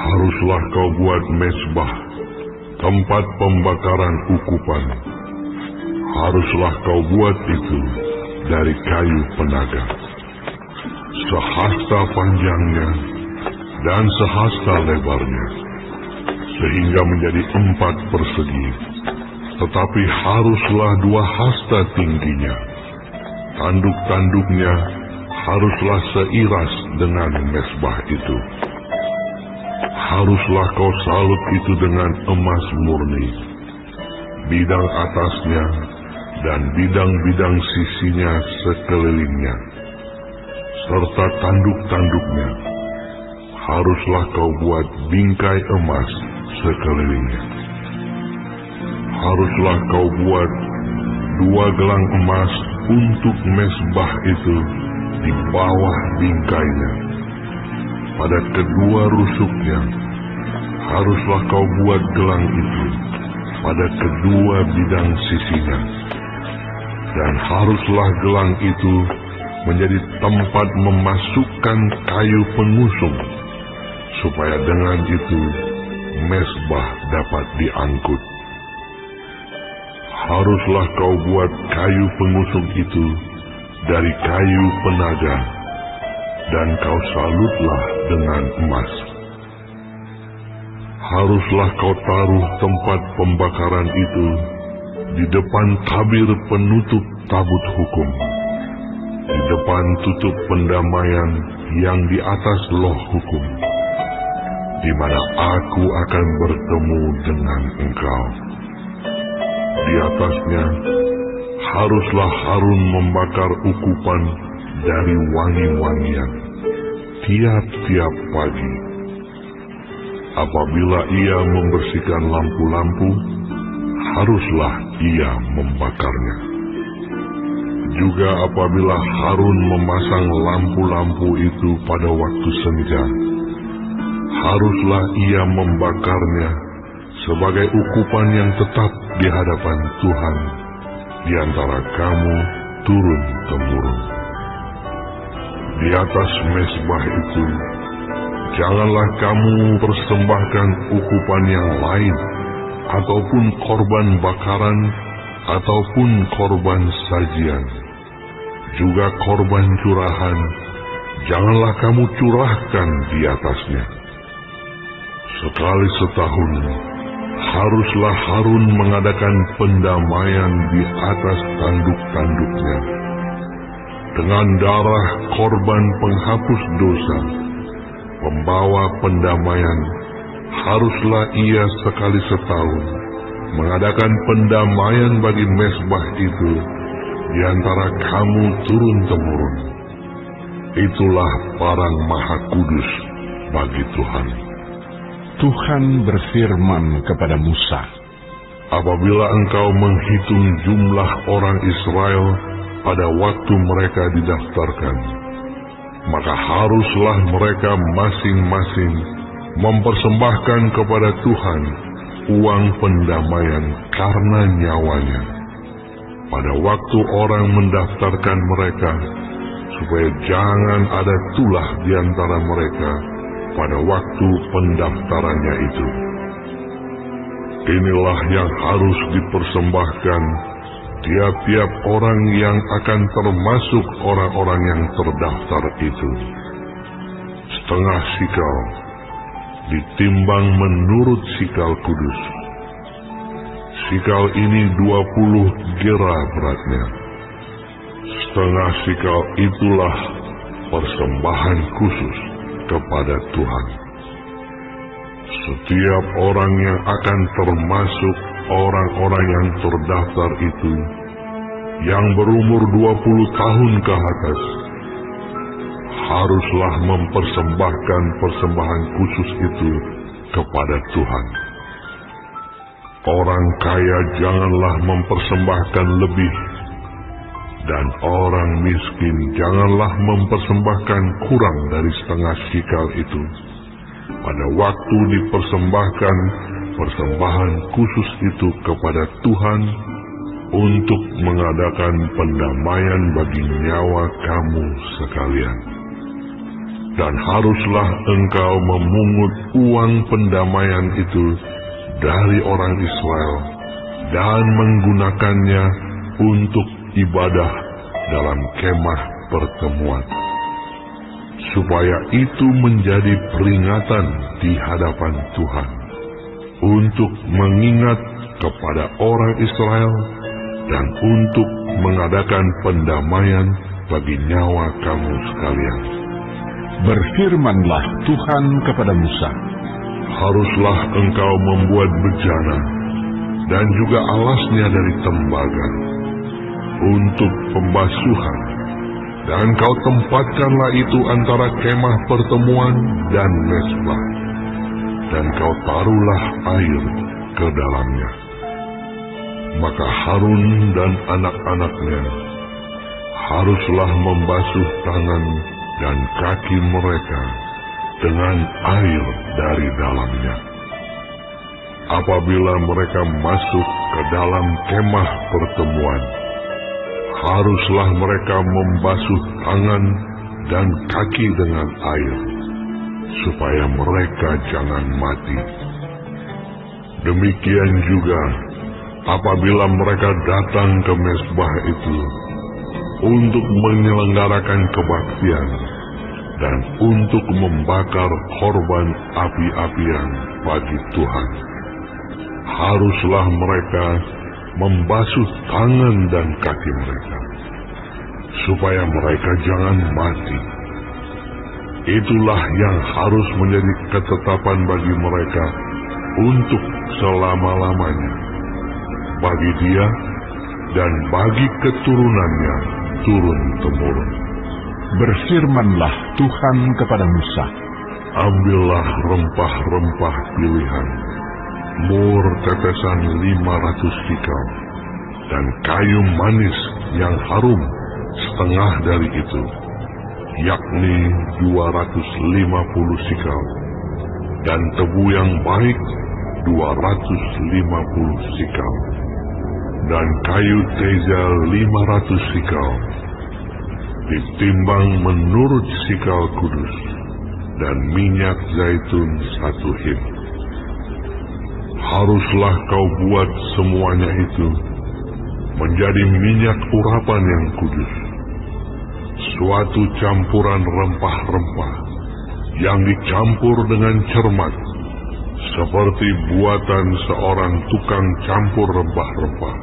Haruslah kau buat mezbah, tempat pembakaran ukupan. Haruslah kau buat itu dari kayu penaga, sehasta panjangnya dan sehasta lebarnya, sehingga menjadi 4 persegi. Tetapi haruslah 2 hasta tingginya. Tanduk-tanduknya haruslah seiras dengan mezbah itu. Haruslah kau salut itu dengan emas murni, bidang atasnya dan bidang-bidang sisinya sekelilingnya, serta tanduk-tanduknya. Haruslah kau buat bingkai emas sekelilingnya. Haruslah kau buat 2 gelang emas untuk mezbah itu di bawah bingkainya. Pada kedua rusuknya haruslah kau buat gelang itu pada kedua bidang sisinya. Dan haruslah gelang itu menjadi tempat memasukkan kayu pengusung, supaya dengan itu mezbah dapat diangkut. Haruslah kau buat kayu pengusung itu dari kayu penaga, dan kau salutlah dengan emas. Haruslah kau taruh tempat pembakaran itu di depan tabir penutup tabut hukum, di depan tutup pendamaian yang di atas loh hukum, di mana aku akan bertemu dengan engkau. Di atasnya haruslah Harun membakar ukupan dari wangi-wangian tiap-tiap pagi. Apabila ia membersihkan lampu-lampu, haruslah ia membakarnya. Juga apabila Harun memasang lampu-lampu itu pada waktu senja, haruslah ia membakarnya sebagai ukupan yang tetap di hadapan Tuhan di antara kamu turun-temurun. Di atas mezbah itu janganlah kamu persembahkan ukupan yang lain, ataupun korban bakaran, ataupun korban sajian. Juga korban curahan janganlah kamu curahkan di atasnya. Sekali setahun haruslah Harun mengadakan pendamaian di atas tanduk-tanduknya. Dengan darah korban penghapus dosa, pembawa pendamaian, haruslah ia sekali setahun mengadakan pendamaian bagi mezbah itu di antara kamu turun-temurun. Itulah barang maha kudus bagi Tuhan. Tuhan berfirman kepada Musa, apabila engkau menghitung jumlah orang Israel pada waktu mereka didaftarkan, maka haruslah mereka masing-masing mempersembahkan kepada Tuhan uang pendamaian karena nyawanya pada waktu orang mendaftarkan mereka, supaya jangan ada tulah di antara mereka pada waktu pendaftarannya itu. Inilah yang harus dipersembahkan tiap-tiap orang yang akan termasuk orang-orang yang terdaftar itu. Setengah sikal ditimbang menurut sikal kudus. Sikal ini 20 gera beratnya. Setengah sikal itulah persembahan khusus kepada Tuhan. Setiap orang yang akan termasuk orang-orang yang terdaftar itu, yang berumur 20 tahun ke atas, haruslah mempersembahkan persembahan khusus itu kepada Tuhan. Orang kaya janganlah mempersembahkan lebih, dan orang miskin janganlah mempersembahkan kurang dari setengah sikal itu pada waktu dipersembahkan persembahan khusus itu kepada Tuhan untuk mengadakan pendamaian bagi nyawa kamu sekalian. dan haruslah engkau memungut uang pendamaian itu dari orang Israel dan menggunakannya untuk ibadah dalam kemah pertemuan, supaya itu menjadi peringatan di hadapan Tuhan untuk mengingat kepada orang Israel dan untuk mengadakan pendamaian bagi nyawa kamu sekalian. Berfirmanlah Tuhan kepada Musa, haruslah engkau membuat bejana dan juga alasnya dari tembaga untuk pembasuhan, dan kau tempatkanlah itu antara kemah pertemuan dan mezbah, dan kau taruhlah air ke dalamnya. Maka Harun dan anak-anaknya haruslah membasuh tangan dan kaki mereka dengan air dari dalamnya. Apabila mereka masuk ke dalam kemah pertemuan, haruslah mereka membasuh tangan dan kaki dengan air, supaya mereka jangan mati. Demikian juga apabila mereka datang ke mezbah itu untuk menyelenggarakan kebaktian dan untuk membakar korban api-apian bagi Tuhan, haruslah mereka membasuh tangan dan kaki mereka, supaya mereka jangan mati. Itulah yang harus menjadi ketetapan bagi mereka untuk selama-lamanya, bagi dia dan bagi keturunannya turun-temurun. berfirmanlah Tuhan kepada Musa, ambillah rempah-rempah pilihan, mur tetesan 500 sikal, dan kayu manis yang harum setengah dari itu, yakni 250 sikal, dan tebu yang baik 250 sikal, dan kayu tezel 500 sikal, ditimbang menurut sikal kudus, dan minyak zaitun 1 hin. Haruslah kau buat semuanya itu menjadi minyak urapan yang kudus, suatu campuran rempah-rempah yang dicampur dengan cermat, seperti buatan seorang tukang campur rempah-rempah.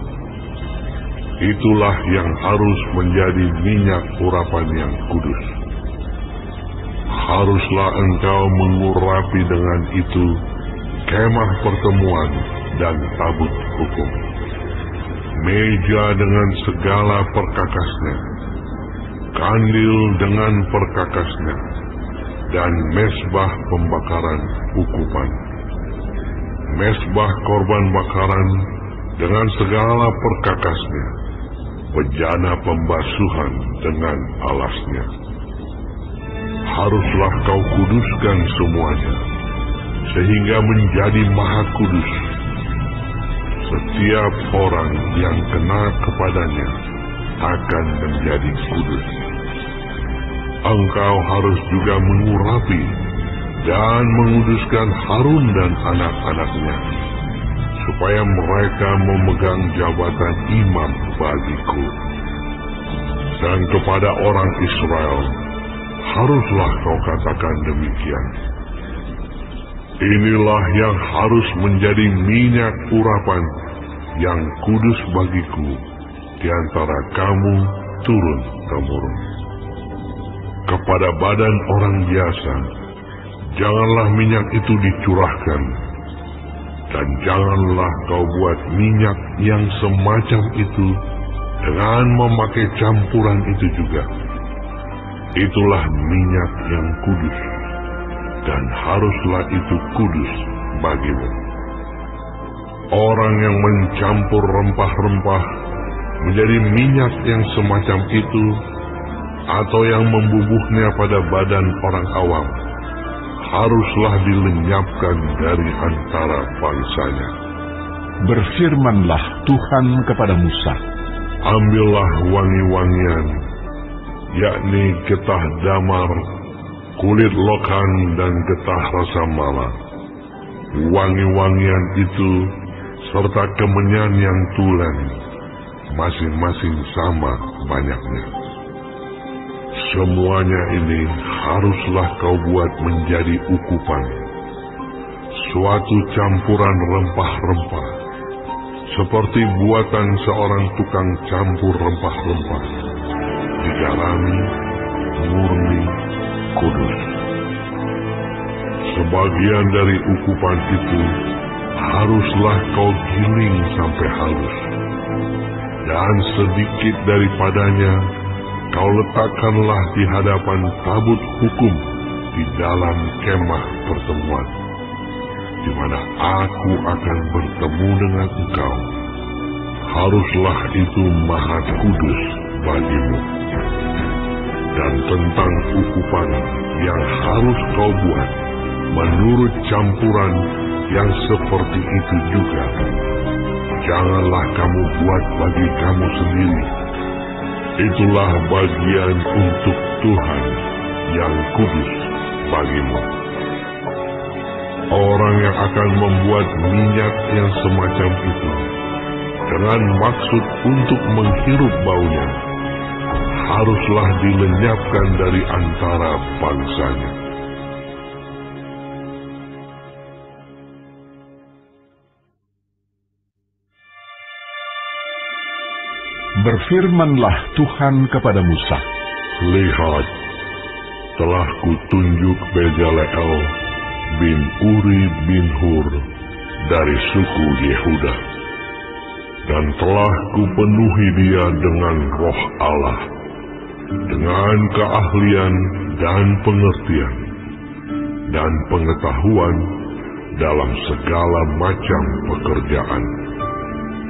Itulah yang harus menjadi minyak urapan yang kudus. Haruslah engkau mengurapi dengan itu kemah pertemuan dan tabut hukum, meja dengan segala perkakasnya, kandil dengan perkakasnya, dan mezbah pembakaran ukupan, mezbah korban bakaran dengan segala perkakasnya, bejana pembasuhan dengan alasnya. Haruslah kau kuduskan semuanya, sehingga menjadi maha kudus. Setiap orang yang kena kepadanya akan menjadi kudus. Engkau harus juga mengurapi dan menguduskan Harun dan anak-anaknya, supaya mereka memegang jabatan imam bagiku. Dan kepada orang Israel haruslah kau katakan demikian, inilah yang harus menjadi minyak urapan yang kudus bagiku di antara kamu turun-temurun. Kepada badan orang biasa janganlah minyak itu dicurahkan, dan janganlah kau buat minyak yang semacam itu dengan memakai campuran itu juga. Itulah minyak yang kudus, dan haruslah itu kudus bagimu. Orang yang mencampur rempah-rempah menjadi minyak yang semacam itu, atau yang membubuhnya pada badan orang awam, haruslah dilenyapkan dari antara bangsanya. berfirmanlah Tuhan kepada Musa, ambillah wangi-wangian, yakni getah damar kulit lokan dan getah rasa mala, wangi-wangian itu serta kemenyan yang tulen, masing-masing sama banyaknya. Semuanya ini haruslah kau buat menjadi ukupan, suatu campuran rempah-rempah, seperti buatan seorang tukang campur rempah-rempah, digarami, murni, kudus. Sebagian dari ukupan itu haruslah kau giling sampai halus, dan sedikit daripadanya kau letakkanlah di hadapan tabut hukum di dalam kemah pertemuan, di mana aku akan bertemu dengan engkau. Haruslah itu maha kudus bagimu. Dan tentang ukupan yang harus kau buat menurut campuran yang seperti itu juga, janganlah kamu buat bagi kamu sendiri. Itulah bagian untuk Tuhan yang kudus bagimu. Orang yang akan membuat minyak yang semacam itu dengan maksud untuk menghirup baunya, haruslah dilenyapkan dari antara bangsanya. Berfirmanlah Tuhan kepada Musa, lihat, telah kutunjuk Bezaleel bin Uri bin Hur dari suku Yehuda, dan telah kupenuhi dia dengan roh Allah, dengan keahlian dan pengertian, dan pengetahuan dalam segala macam pekerjaan,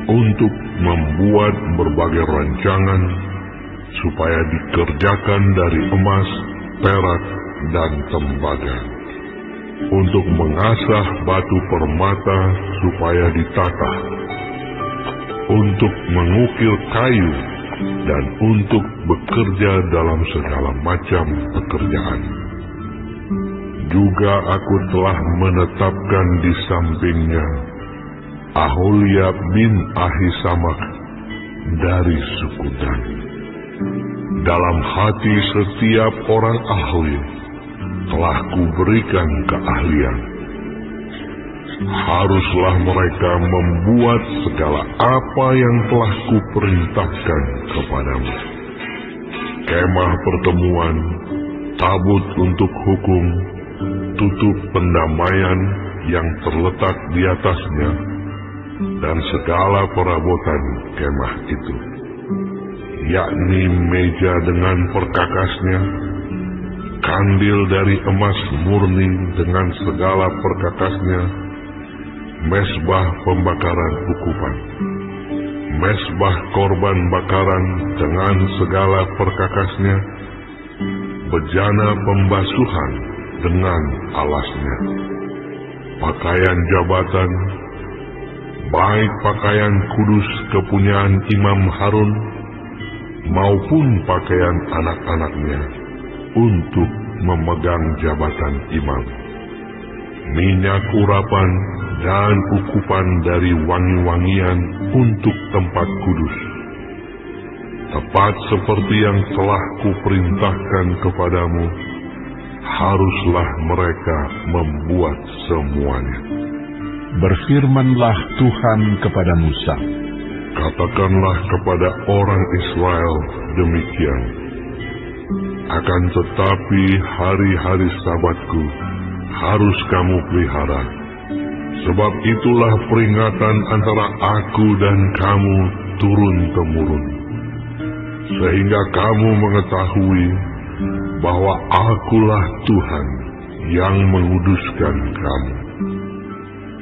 untuk membuat berbagai rancangan, supaya dikerjakan dari emas, perak, dan tembaga, untuk mengasah batu permata supaya ditata, untuk mengukir kayu, dan untuk bekerja dalam segala macam pekerjaan. Juga aku telah menetapkan di sampingnya Aholiab bin Ahisamak dari suku Dan. Dalam hati setiap orang ahli telah kuberikan keahlian. Haruslah mereka membuat segala apa yang telah kuperintahkan kepadamu: kemah pertemuan, tabut untuk hukum, tutup pendamaian yang terletak di atasnya, dan segala perabotan kemah itu, yakni meja dengan perkakasnya, kandil dari emas murni dengan segala perkakasnya, mesbah pembakaran ukupan, mesbah korban bakaran dengan segala perkakasnya, bejana pembasuhan dengan alasnya, pakaian jabatan, baik pakaian kudus kepunyaan Imam Harun, maupun pakaian anak-anaknya untuk memegang jabatan imam, minyak urapan dan ukupan dari wangi-wangian untuk tempat kudus, tepat seperti yang telah kuperintahkan kepadamu. Haruslah mereka membuat semuanya. Berfirmanlah Tuhan kepada Musa, katakanlah kepada orang Israel demikian: akan tetapi hari-hari Sabatku harus kamu pelihara, sebab itulah peringatan antara aku dan kamu turun-temurun, sehingga kamu mengetahui bahwa akulah Tuhan yang menguduskan kamu.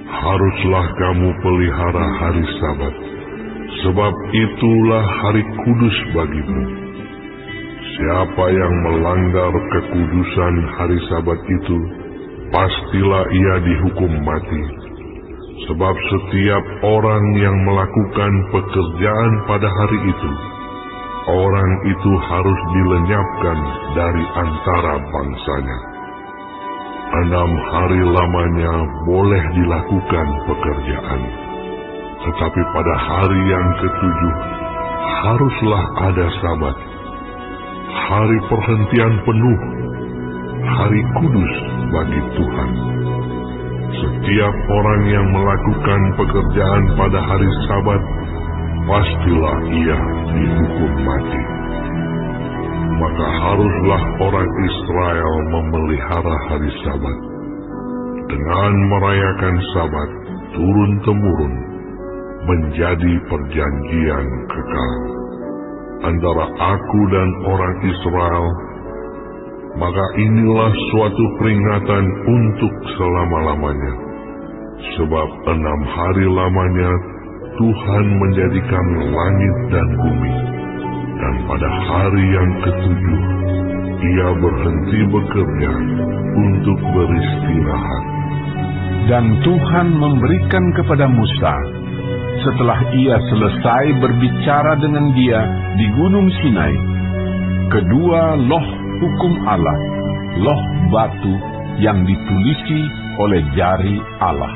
Haruslah kamu pelihara hari Sabat, sebab itulah hari kudus bagimu. Siapa yang melanggar kekudusan hari Sabat itu, pastilah ia dihukum mati. Sebab setiap orang yang melakukan pekerjaan pada hari itu, orang itu harus dilenyapkan dari antara bangsanya. 6 hari lamanya boleh dilakukan pekerjaan, tetapi pada hari yang ke-7 haruslah ada Sabat, hari perhentian penuh, hari kudus bagi Tuhan. Setiap orang yang melakukan pekerjaan pada hari Sabat, pastilah ia dihukum mati. Maka haruslah orang Israel memelihara hari Sabat dengan merayakan Sabat turun-temurun, menjadi perjanjian kekal antara aku dan orang Israel. Maka inilah suatu peringatan untuk selama-lamanya, sebab 6 hari lamanya Tuhan menjadikan langit dan bumi, dan pada hari yang ke-7 ia berhenti bekerja untuk beristirahat. Dan Tuhan memberikan kepada Musa, setelah ia selesai berbicara dengan dia di Gunung Sinai, kedua loh hukum Allah, loh batu yang ditulisi oleh jari Allah.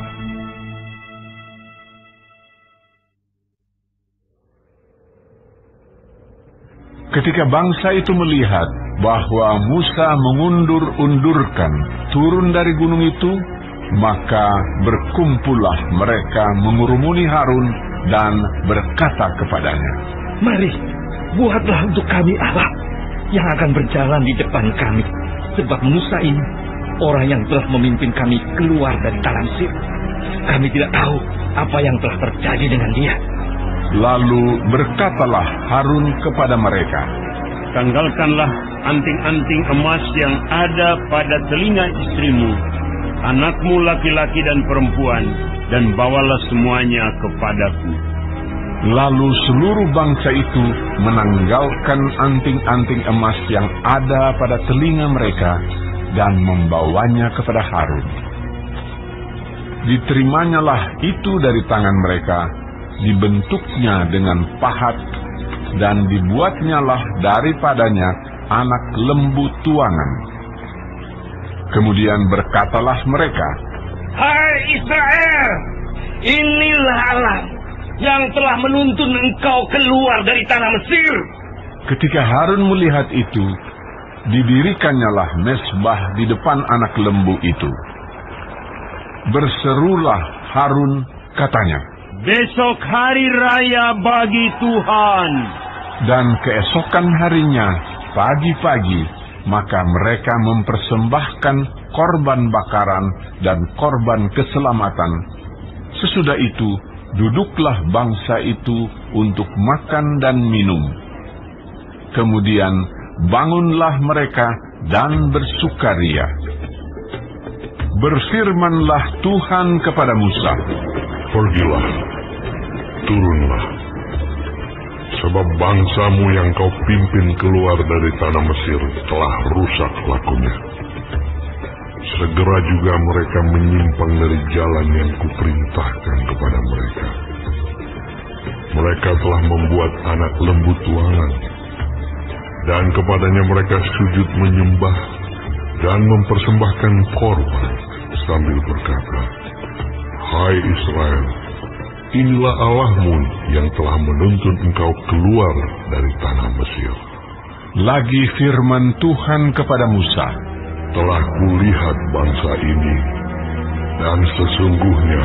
Ketika bangsa itu melihat bahwa Musa mengundur-undurkan turun dari gunung itu, maka berkumpullah mereka mengurumuni Harun dan berkata kepadanya, "Mari, buatlah untuk kami Allah yang akan berjalan di depan kami, sebab Musa ini orang yang telah memimpin kami keluar dari tanah Mesir. Kami tidak tahu apa yang telah terjadi dengan dia." Lalu berkatalah Harun kepada mereka, "Tanggalkanlah anting-anting emas yang ada pada telinga istrimu, anakmu laki-laki dan perempuan, dan bawalah semuanya kepadaku." Lalu seluruh bangsa itu menanggalkan anting-anting emas yang ada pada telinga mereka dan membawanya kepada Harun. Diterimanya itu dari tangan mereka, dibentuknya dengan pahat, dan dibuatnyalah daripadanya anak lembu tuangan. Kemudian berkatalah mereka, "Hai Israel, inilah Allah yang telah menuntun engkau keluar dari tanah Mesir." Ketika Harun melihat itu, didirikannya mezbah di depan anak lembu itu. Berserulah Harun, katanya, "Besok hari raya bagi Tuhan." Dan keesokan harinya, pagi-pagi, maka mereka mempersembahkan korban bakaran dan korban keselamatan. Sesudah itu, duduklah bangsa itu untuk makan dan minum. Kemudian bangunlah mereka dan bersukaria. Berfirmanlah Tuhan kepada Musa, "Pergilah, turunlah, sebab bangsamu yang kau pimpin keluar dari tanah Mesir telah rusak lakunya. Segera juga mereka menyimpang dari jalan yang kuperintahkan kepada mereka. Mereka telah membuat anak lembu tuangan, dan kepadanya mereka sujud menyembah dan mempersembahkan korban sambil berkata, 'Hai Israel, inilah Allahmu yang telah menuntun engkau keluar dari tanah Mesir.' Lagi firman Tuhan kepada Musa, Telah kulihat bangsa ini, dan sesungguhnya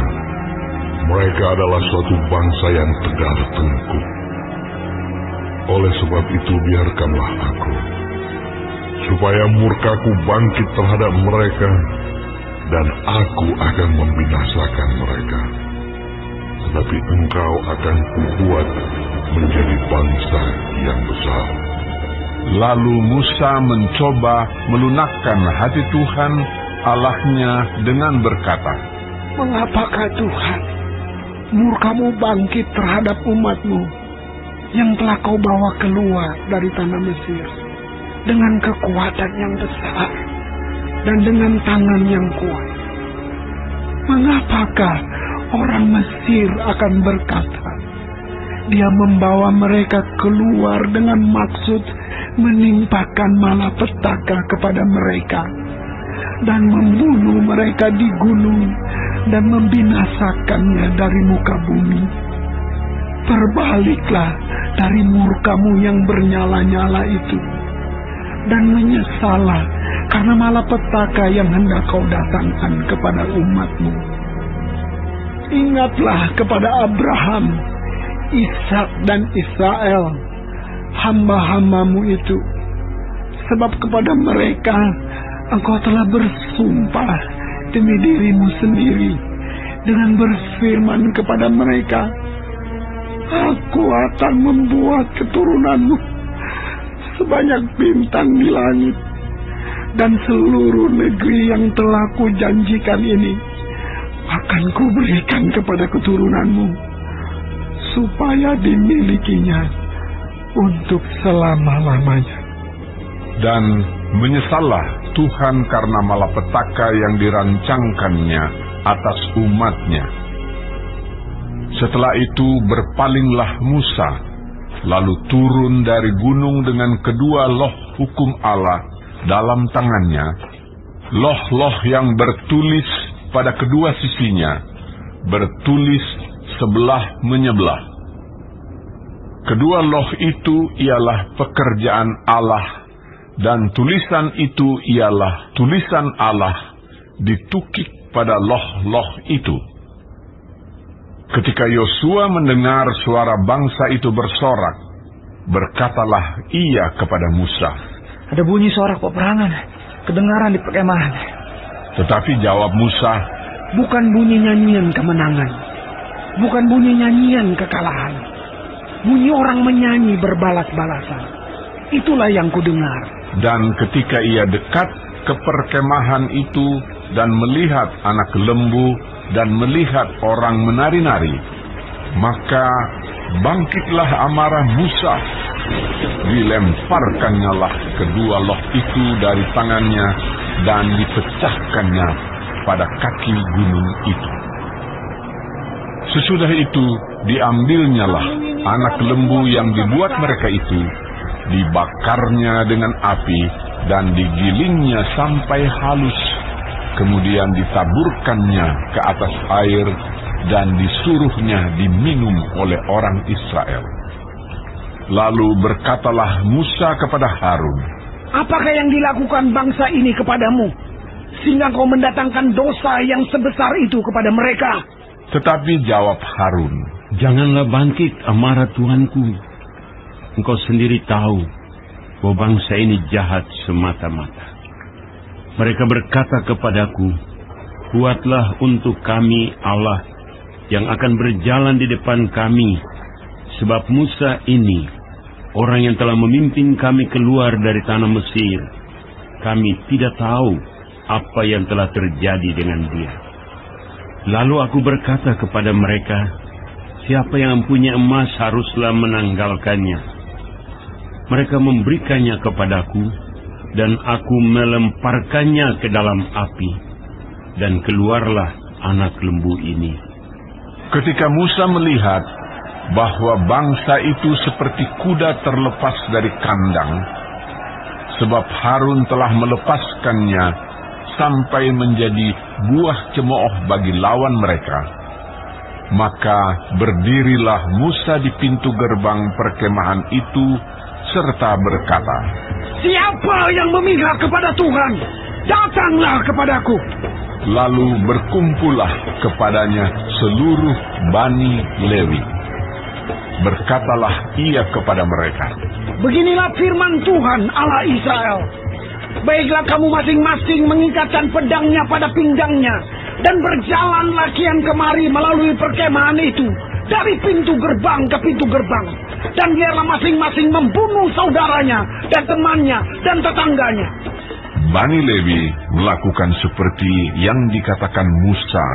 mereka adalah suatu bangsa yang tegar tengkuk. Oleh sebab itu biarkanlah aku, supaya murkaku bangkit terhadap mereka, dan aku akan membinasakan mereka. Tetapi engkau akan kubuat menjadi bangsa yang besar." Lalu Musa mencoba melunakkan hati Tuhan Allahnya dengan berkata, "Mengapakah Tuhan murkamu bangkit terhadap umatmu yang telah kau bawa keluar dari tanah Mesir dengan kekuatan yang besar dan dengan tangan yang kuat? Mengapakah orang Mesir akan berkata, dia membawa mereka keluar dengan maksud menimpakan malapetaka kepada mereka dan membunuh mereka di gunung dan membinasakannya dari muka bumi. Berbaliklah dari murkamu yang bernyala-nyala itu, dan menyesallah karena malapetaka yang hendak kau datangkan kepada umatmu. Ingatlah kepada Abraham, Ishak dan Israel, hamba-hambamu itu, sebab kepada mereka engkau telah bersumpah demi dirimu sendiri dengan berfirman kepada mereka, Aku akan membuat keturunanmu sebanyak bintang di langit, dan seluruh negeri yang telah kujanjikan ini akan kuberikan kepada keturunanmu, supaya dimilikinya untuk selama-lamanya. Dan menyesallah Tuhan karena malapetaka yang dirancangkannya atas umatnya. Setelah itu berpalinglah Musa, lalu turun dari gunung dengan kedua loh hukum Allah dalam tangannya, loh-loh yang bertulis pada kedua sisinya, bertulis sebelah menyebelah. Kedua loh itu ialah pekerjaan Allah, dan tulisan itu ialah tulisan Allah ditukik pada loh-loh itu. Ketika Yosua mendengar suara bangsa itu bersorak, berkatalah ia kepada Musa, Ada bunyi sorak peperangan kedengaran di perkemahan. Tetapi jawab Musa, Bukan bunyi nyanyian kemenangan, bukan bunyi nyanyian kekalahan. Bunyi orang menyanyi berbalas-balasan. Itulah yang kudengar. Dan ketika ia dekat ke perkemahan itu dan melihat anak lembu dan melihat orang menari-nari, maka bangkitlah amarah Musa. Dilemparkannyalah kedua loh itu dari tangannya dan dipecahkannya pada kaki gunung itu. Sesudah itu diambilnyalah anak lembu yang dibuat mereka itu, dibakarnya dengan api dan digilingnya sampai halus, kemudian ditaburkannya ke atas air dan disuruhnya diminum oleh orang Israel. Lalu berkatalah Musa kepada Harun, Apakah yang dilakukan bangsa ini kepadamu, sehingga kau mendatangkan dosa yang sebesar itu kepada mereka? Tetapi jawab Harun, Janganlah bangkit amarah Tuanku. Engkau sendiri tahu bahwa bangsa ini jahat semata-mata. Mereka berkata kepadaku, Buatlah untuk kami Allah yang akan berjalan di depan kami, sebab Musa ini, orang yang telah memimpin kami keluar dari tanah Mesir, kami tidak tahu apa yang telah terjadi dengan dia. Lalu aku berkata kepada mereka, Siapa yang mempunyai emas haruslah menanggalkannya. Mereka memberikannya kepadaku, dan aku melemparkannya ke dalam api, dan keluarlah anak lembu ini. ketika Musa melihat bahwa bangsa itu seperti kuda terlepas dari kandang, sebab Harun telah melepaskannya sampai menjadi buah cemooh bagi lawan mereka, maka berdirilah Musa di pintu gerbang perkemahan itu serta berkata, Siapa yang memihak kepada Tuhan, datanglah kepadaku. Lalu berkumpullah kepadanya seluruh Bani Lewi. Berkatalah ia kepada mereka, Beginilah firman Tuhan Allah Israel. Baiklah kamu masing-masing mengikatkan pedangnya pada pinggangnya, dan berjalanlah kian kemari melalui perkemahan itu, dari pintu gerbang ke pintu gerbang. Dan biarlah masing-masing membunuh saudaranya, dan temannya, dan tetangganya. Bani Lewi melakukan seperti yang dikatakan Musa,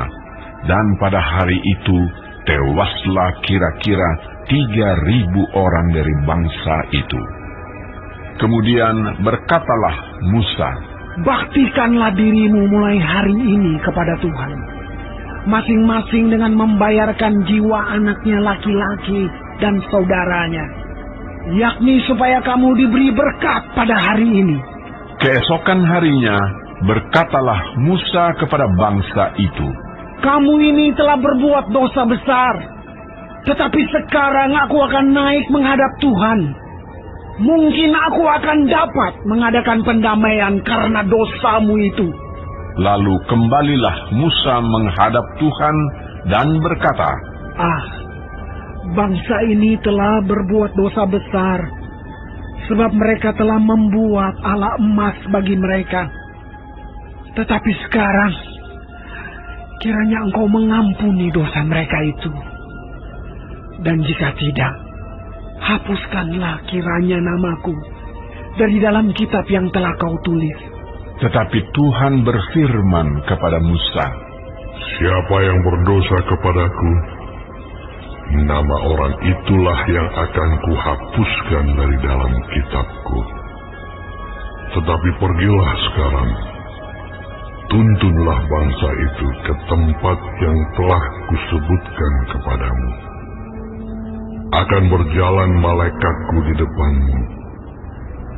dan pada hari itu tewaslah kira-kira 3.000 orang dari bangsa itu. Kemudian berkatalah Musa, Baktikanlah dirimu mulai hari ini kepada Tuhan, masing-masing dengan membayarkan jiwa anaknya laki-laki dan saudaranya, yakni supaya kamu diberi berkat pada hari ini. keesokan harinya Berkatalah Musa kepada bangsa itu, "Kamu ini telah berbuat dosa besar, tetapi sekarang aku akan naik menghadap Tuhan. Mungkin aku akan dapat mengadakan pendamaian karena dosamu itu." Lalu kembalilah Musa menghadap Tuhan dan berkata, Bangsa ini telah berbuat dosa besar, sebab mereka telah membuat ala emas bagi mereka. Tetapi sekarang, kiranya Engkau mengampuni dosa mereka itu. Dan jika tidak, hapuskanlah kiranya namaku dari dalam kitab yang telah Kau tulis. Tetapi Tuhan berfirman kepada Musa, "Siapa yang berdosa kepadaku, nama orang itulah yang akan kuhapuskan dari dalam kitabku. Tetapi pergilah sekarang, tuntunlah bangsa itu ke tempat yang telah kusebutkan kepadamu. Akan berjalan malaikatku di depanmu,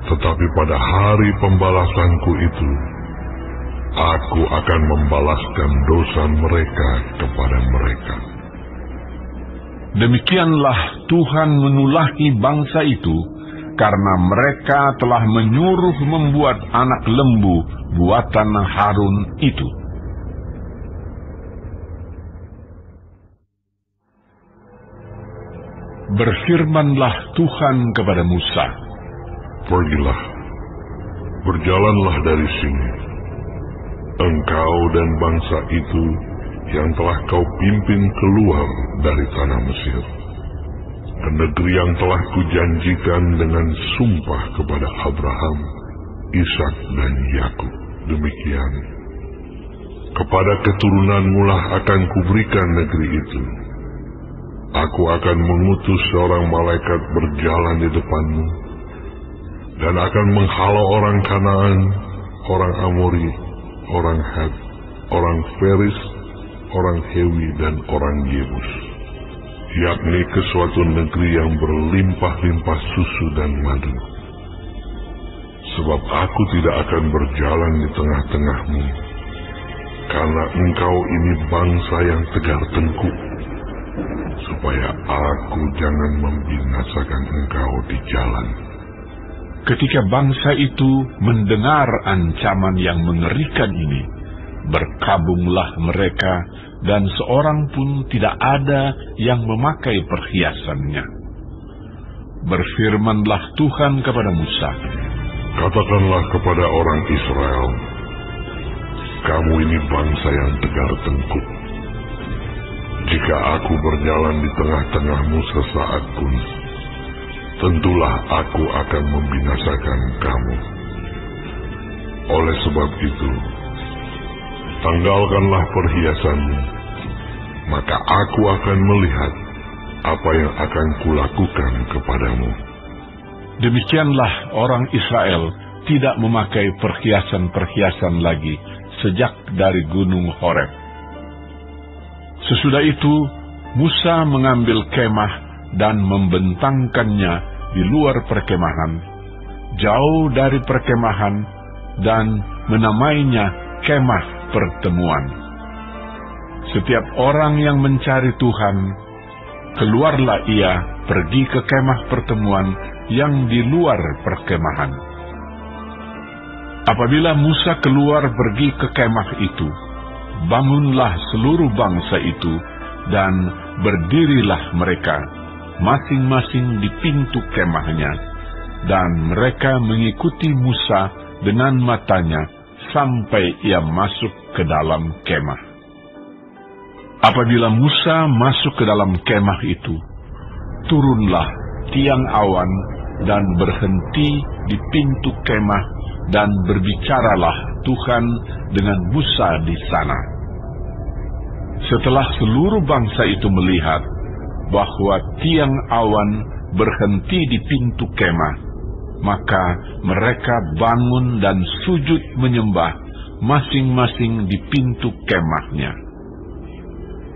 tetapi pada hari pembalasanku itu, aku akan membalaskan dosa mereka kepada mereka." Demikianlah Tuhan menulahi bangsa itu, karena mereka telah menyuruh membuat anak lembu buatan Harun itu. Berfirmanlah Tuhan kepada Musa, "Pergilah, berjalanlah dari sini, engkau dan bangsa itu yang telah kau pimpin keluar dari tanah Mesir, ke negeri yang telah kujanjikan dengan sumpah kepada Abraham, Ishak dan Yakub. Demikian, kepada keturunanmu lah akan kuberikan negeri itu. Aku akan mengutus seorang malaikat berjalan di depanmu, dan akan menghalau orang Kanaan, orang Amori, orang Het, orang Feris, orang Hewi, dan orang Yebus, yakni ke suatu negeri yang berlimpah-limpah susu dan madu. Sebab aku tidak akan berjalan di tengah-tengahmu, karena engkau ini bangsa yang tegar tengkuk, supaya aku jangan membinasakan engkau di jalan." Ketika bangsa itu mendengar ancaman yang mengerikan ini, berkabunglah mereka, dan seorang pun tidak ada yang memakai perhiasannya. Berfirmanlah Tuhan kepada Musa, "Katakanlah kepada orang Israel, kamu ini bangsa yang tegar tengkuk. Jika aku berjalan di tengah-tengahmu sesaat pun, tentulah aku akan membinasakan kamu. Oleh sebab itu, tanggalkanlah perhiasanmu, maka aku akan melihat apa yang akan kulakukan kepadamu." Demikianlah orang Israel tidak memakai perhiasan-perhiasan lagi sejak dari gunung Horeb. Sesudah itu, Musa mengambil kemah dan membentangkannya di luar perkemahan, jauh dari perkemahan, dan menamainya kemah pertemuan. Setiap orang yang mencari Tuhan, keluarlah ia pergi ke kemah pertemuan yang di luar perkemahan. Apabila Musa keluar pergi ke kemah itu, bangunlah seluruh bangsa itu, dan berdirilah mereka, masing-masing di pintu kemahnya, dan mereka mengikuti Musa dengan matanya, sampai ia masuk ke dalam kemah. Apabila Musa masuk ke dalam kemah itu, turunlah tiang awan dan berhenti di pintu kemah, dan berbicaralah Tuhan dengan Musa di sana. Setelah seluruh bangsa itu melihat bahwa tiang awan berhenti di pintu kemah, maka mereka bangun dan sujud menyembah masing-masing di pintu kemahnya.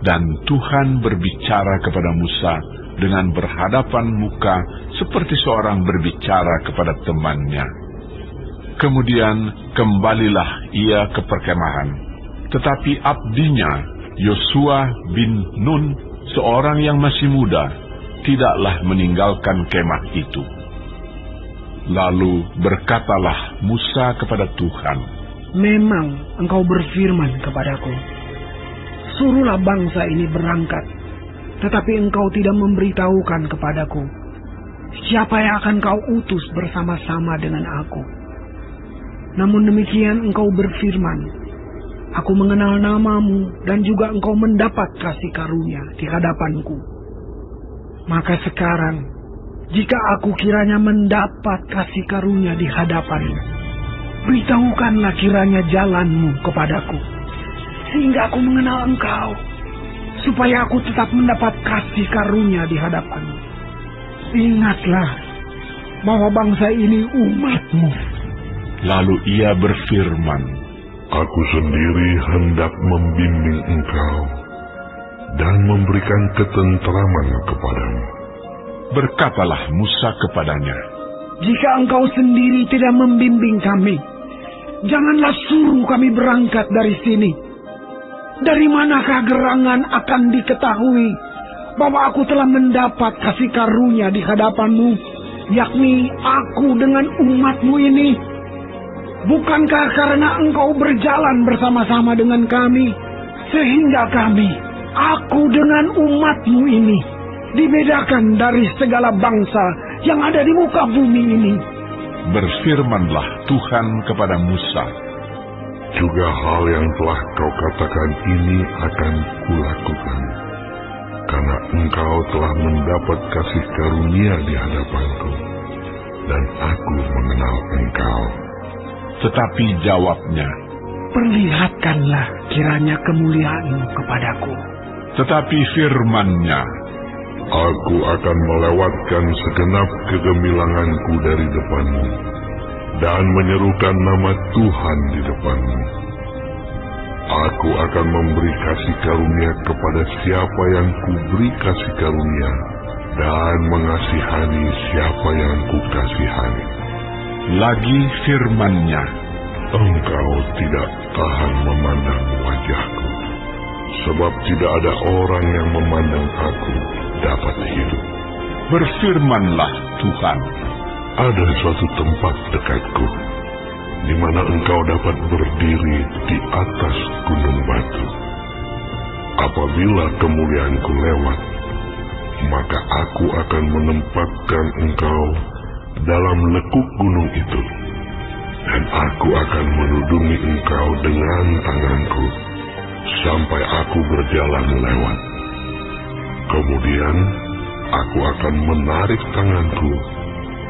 Dan Tuhan berbicara kepada Musa dengan berhadapan muka, seperti seorang berbicara kepada temannya. Kemudian kembalilah ia ke perkemahan. Tetapi abdinya, Yosua bin Nun, seorang yang masih muda, tidaklah meninggalkan kemah itu. Lalu berkatalah Musa kepada Tuhan, "Memang engkau berfirman kepadaku, suruhlah bangsa ini berangkat, tetapi engkau tidak memberitahukan kepadaku siapa yang akan kau utus bersama-sama dengan aku. Namun demikian engkau berfirman, aku mengenal namamu dan juga engkau mendapat kasih karunia di hadapanku. Maka sekarang, jika aku kiranya mendapat kasih karunia di hadapanmu, beritahukanlah kiranya jalanmu kepadaku, sehingga aku mengenal engkau, supaya aku tetap mendapat kasih karunia di hadapanmu. Ingatlah bahwa bangsa ini umatmu." Lalu ia berfirman, Aku sendiri hendak membimbing engkau dan memberikan ketentraman kepadamu. Berkatalah Musa kepadanya, "Jika engkau sendiri tidak membimbing kami, janganlah suruh kami berangkat dari sini. Dari manakah gerangan akan diketahui bahwa aku telah mendapat kasih karunia di hadapanmu, yakni aku dengan umatmu ini? Bukankah karena engkau berjalan bersama-sama dengan kami, sehingga kami, aku dengan umatmu ini, dibedakan dari segala bangsa yang ada di muka bumi ini?" Berfirmanlah Tuhan kepada Musa, Juga hal yang telah kau katakan ini akan kulakukan, karena engkau telah mendapat kasih karunia di hadapanku, dan aku mengenal engkau. tetapi jawabnya, "Perlihatkanlah kiranya kemuliaanmu kepadaku." tetapi firman-Nya, Aku akan melewatkan segenap kegemilanganku dari depanmu, dan menyerukan nama Tuhan di depanmu. Aku akan memberi kasih karunia kepada siapa yang kuberi kasih karunia, dan mengasihani siapa yang kukasihani. lagi firman-Nya, Engkau tidak tahan memandang wajahku, sebab tidak ada orang yang memandang aku dapat hidup. berfirmanlah Tuhan, Ada suatu tempat dekatku, di mana engkau dapat berdiri di atas gunung batu. Apabila kemuliaanku lewat, maka aku akan menempatkan engkau dalam lekuk gunung itu, dan aku akan menudungi engkau dengan tanganku, sampai aku berjalan lewat. Kemudian aku akan menarik tanganku,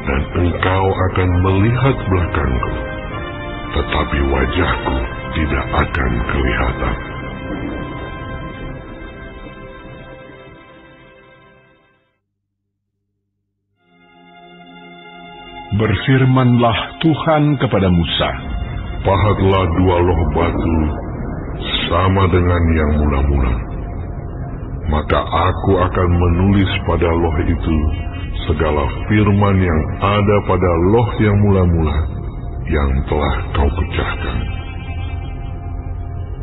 dan engkau akan melihat belakangku, tetapi wajahku tidak akan kelihatan. berfirmanlah Tuhan kepada Musa, Pahatlah 2 loh batu sama dengan yang mula-mula. Maka aku akan menulis pada loh itu segala firman yang ada pada loh yang mula-mula yang telah kau pecahkan.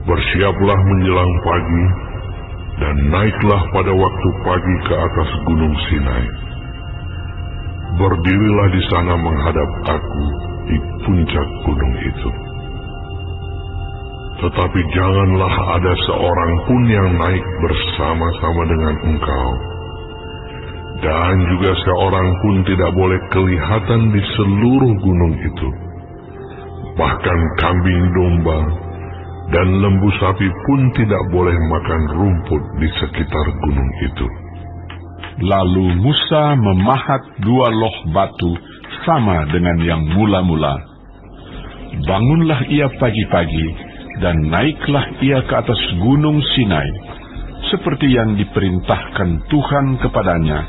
Bersiaplah menjelang pagi, dan naiklah pada waktu pagi ke atas gunung Sinai. Berdirilah di sana menghadap aku di puncak gunung itu. Tetapi janganlah ada seorang pun yang naik bersama-sama dengan engkau, dan juga seorang pun tidak boleh kelihatan di seluruh gunung itu. Bahkan kambing domba dan lembu sapi pun tidak boleh makan rumput di sekitar gunung itu. Lalu Musa memahat 2 loh batu sama dengan yang mula-mula. Bangunlah ia pagi-pagi, dan naiklah ia ke atas gunung Sinai, seperti yang diperintahkan Tuhan kepadanya,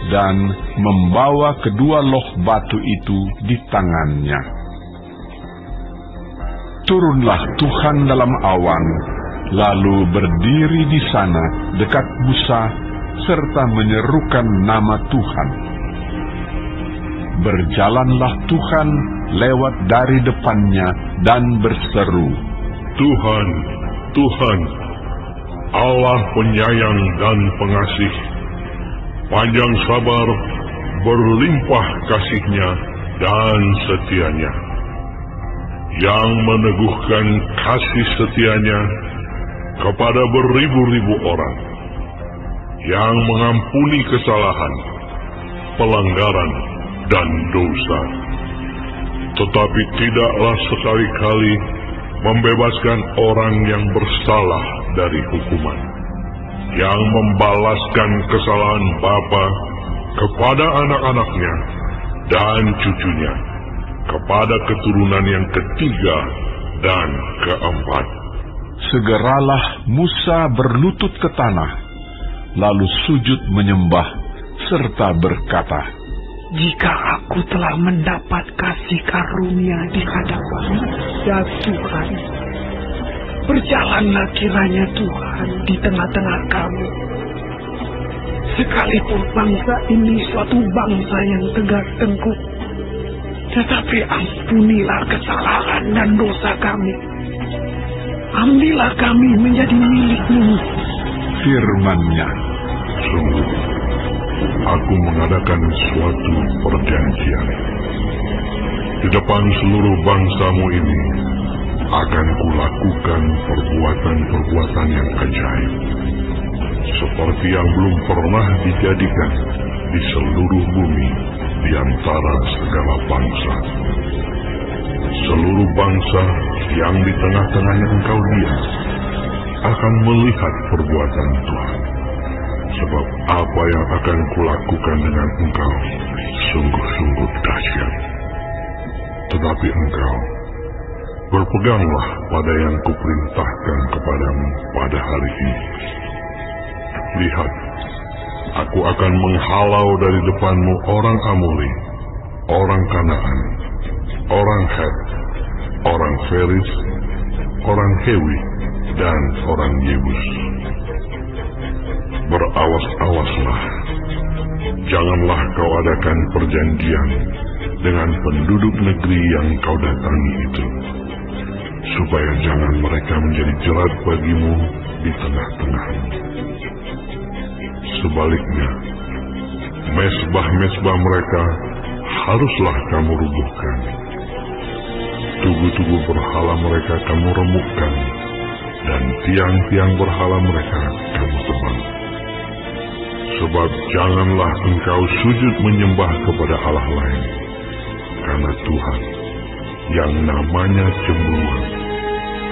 dan membawa kedua loh batu itu di tangannya. Turunlah Tuhan dalam awan, lalu berdiri di sana dekat Musa, serta menyerukan nama Tuhan. Berjalanlah Tuhan lewat dari depannya dan berseru, Tuhan, Tuhan, Allah penyayang dan pengasih, panjang sabar, berlimpah kasih-Nya dan setia-Nya, yang meneguhkan kasih setia-Nya kepada beribu-ribu orang, yang mengampuni kesalahan, pelanggaran, dan dosa, tetapi tidaklah sekali-kali membebaskan orang yang bersalah dari hukuman, yang membalaskan kesalahan bapa kepada anak-anaknya dan cucunya, kepada keturunan yang ketiga dan keempat. Segeralah Musa berlutut ke tanah, lalu sujud menyembah, serta berkata, Jika aku telah mendapat kasih karunia di hadapan-Mu, ya Tuhan, berjalanlah kiranya Tuhan di tengah-tengah kami. Sekalipun bangsa ini suatu bangsa yang tegar tengkuk, tetapi ampunilah kesalahan dan dosa kami. Ambillah kami menjadi milik-Mu. Firman-Nya, Sungguh, aku mengadakan suatu perjanjian. Di depan seluruh bangsamu ini, akan kulakukan perbuatan-perbuatan yang ajaib, seperti yang belum pernah dijadikan di seluruh bumi di antara segala bangsa. Seluruh bangsa yang di tengah-tengahnya engkau diam akan melihat perbuatan Tuhan, sebab apa yang akan kulakukan dengan engkau sungguh-sungguh dahsyat. Tetapi engkau berpeganglah pada yang kuperintahkan kepadamu pada hari ini. Lihat, aku akan menghalau dari depanmu orang Amori, orang Kanaan, orang Het, orang Feris, orang Hewi, dan orang Yebus. Berawas-awaslah, janganlah kau adakan perjanjian dengan penduduk negeri yang kau datangi itu, supaya jangan mereka menjadi jerat bagimu di tengah-tengahmu. Sebaliknya, mesbah-mesbah mereka haruslah kamu rubuhkan. Tugu-tugu berhala mereka kamu remukkan, dan tiang-tiang berhala mereka kamu tebang. Sebab janganlah engkau sujud menyembah kepada Allah lain, karena Tuhan yang namanya cemburu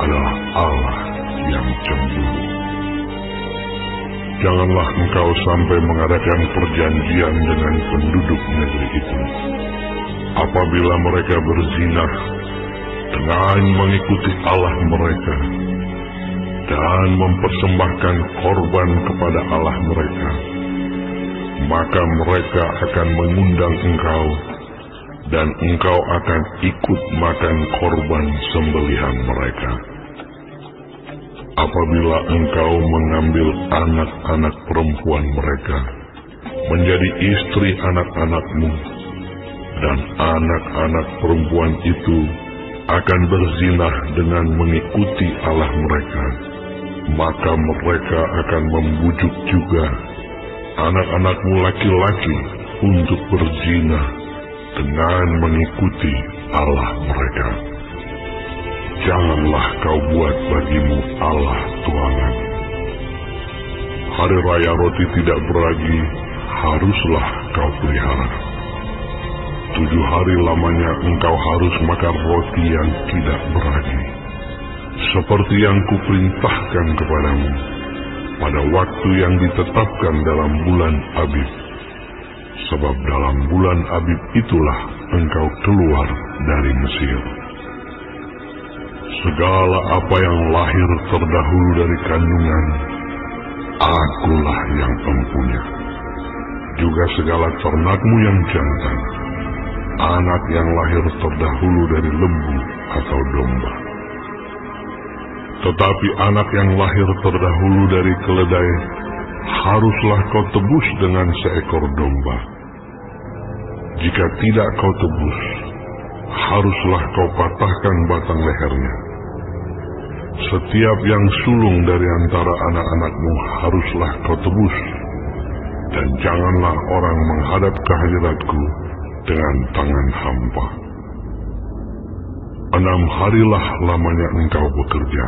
adalah Allah yang cemburu. Janganlah engkau sampai mengadakan perjanjian dengan penduduk negeri itu, apabila mereka berzinah dengan mengikuti Allah mereka dan mempersembahkan korban kepada Allah mereka, maka mereka akan mengundang engkau, dan engkau akan ikut makan korban sembelihan mereka. Apabila engkau mengambil anak-anak perempuan mereka menjadi istri anak-anakmu, dan anak-anak perempuan itu akan berzinah dengan mengikuti Allah mereka, maka mereka akan membujuk juga anak-anakmu laki-laki untuk berzinah dengan mengikuti Allah mereka. Janganlah kau buat bagimu Allah tuangan. Hari raya roti tidak beragi haruslah kau pelihara. 7 hari lamanya engkau harus makan roti yang tidak beragi, seperti yang kuperintahkan kepadamu pada waktu yang ditetapkan dalam bulan Abib. Sebab dalam bulan Abib itulah engkau keluar dari Mesir. Segala apa yang lahir terdahulu dari kandungan, akulah yang empunya. Juga segala ternakmu yang jantan, anak yang lahir terdahulu dari lembu atau domba. Tetapi anak yang lahir terdahulu dari keledai, haruslah kau tebus dengan seekor domba. Jika tidak kau tebus, haruslah kau patahkan batang lehernya. Setiap yang sulung dari antara anak-anakmu haruslah kau tebus, dan janganlah orang menghadap ke hadiratku dengan tangan hampa. 6 harilah lamanya engkau bekerja,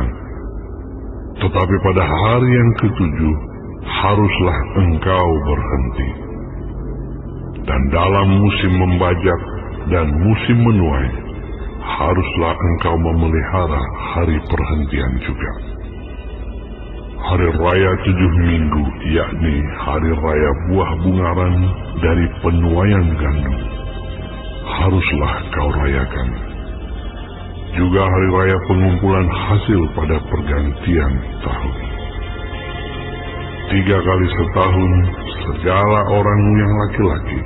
tetapi pada hari yang ke-7 haruslah engkau berhenti. Dan dalam musim membajak dan musim menuai, haruslah engkau memelihara hari perhentian juga. Hari raya 7 minggu, yakni hari raya buah bungaran dari penuaian gandum, haruslah kau rayakan. Juga hari raya pengumpulan hasil pada pergantian tahun. 3 kali setahun, segala orangmu yang laki-laki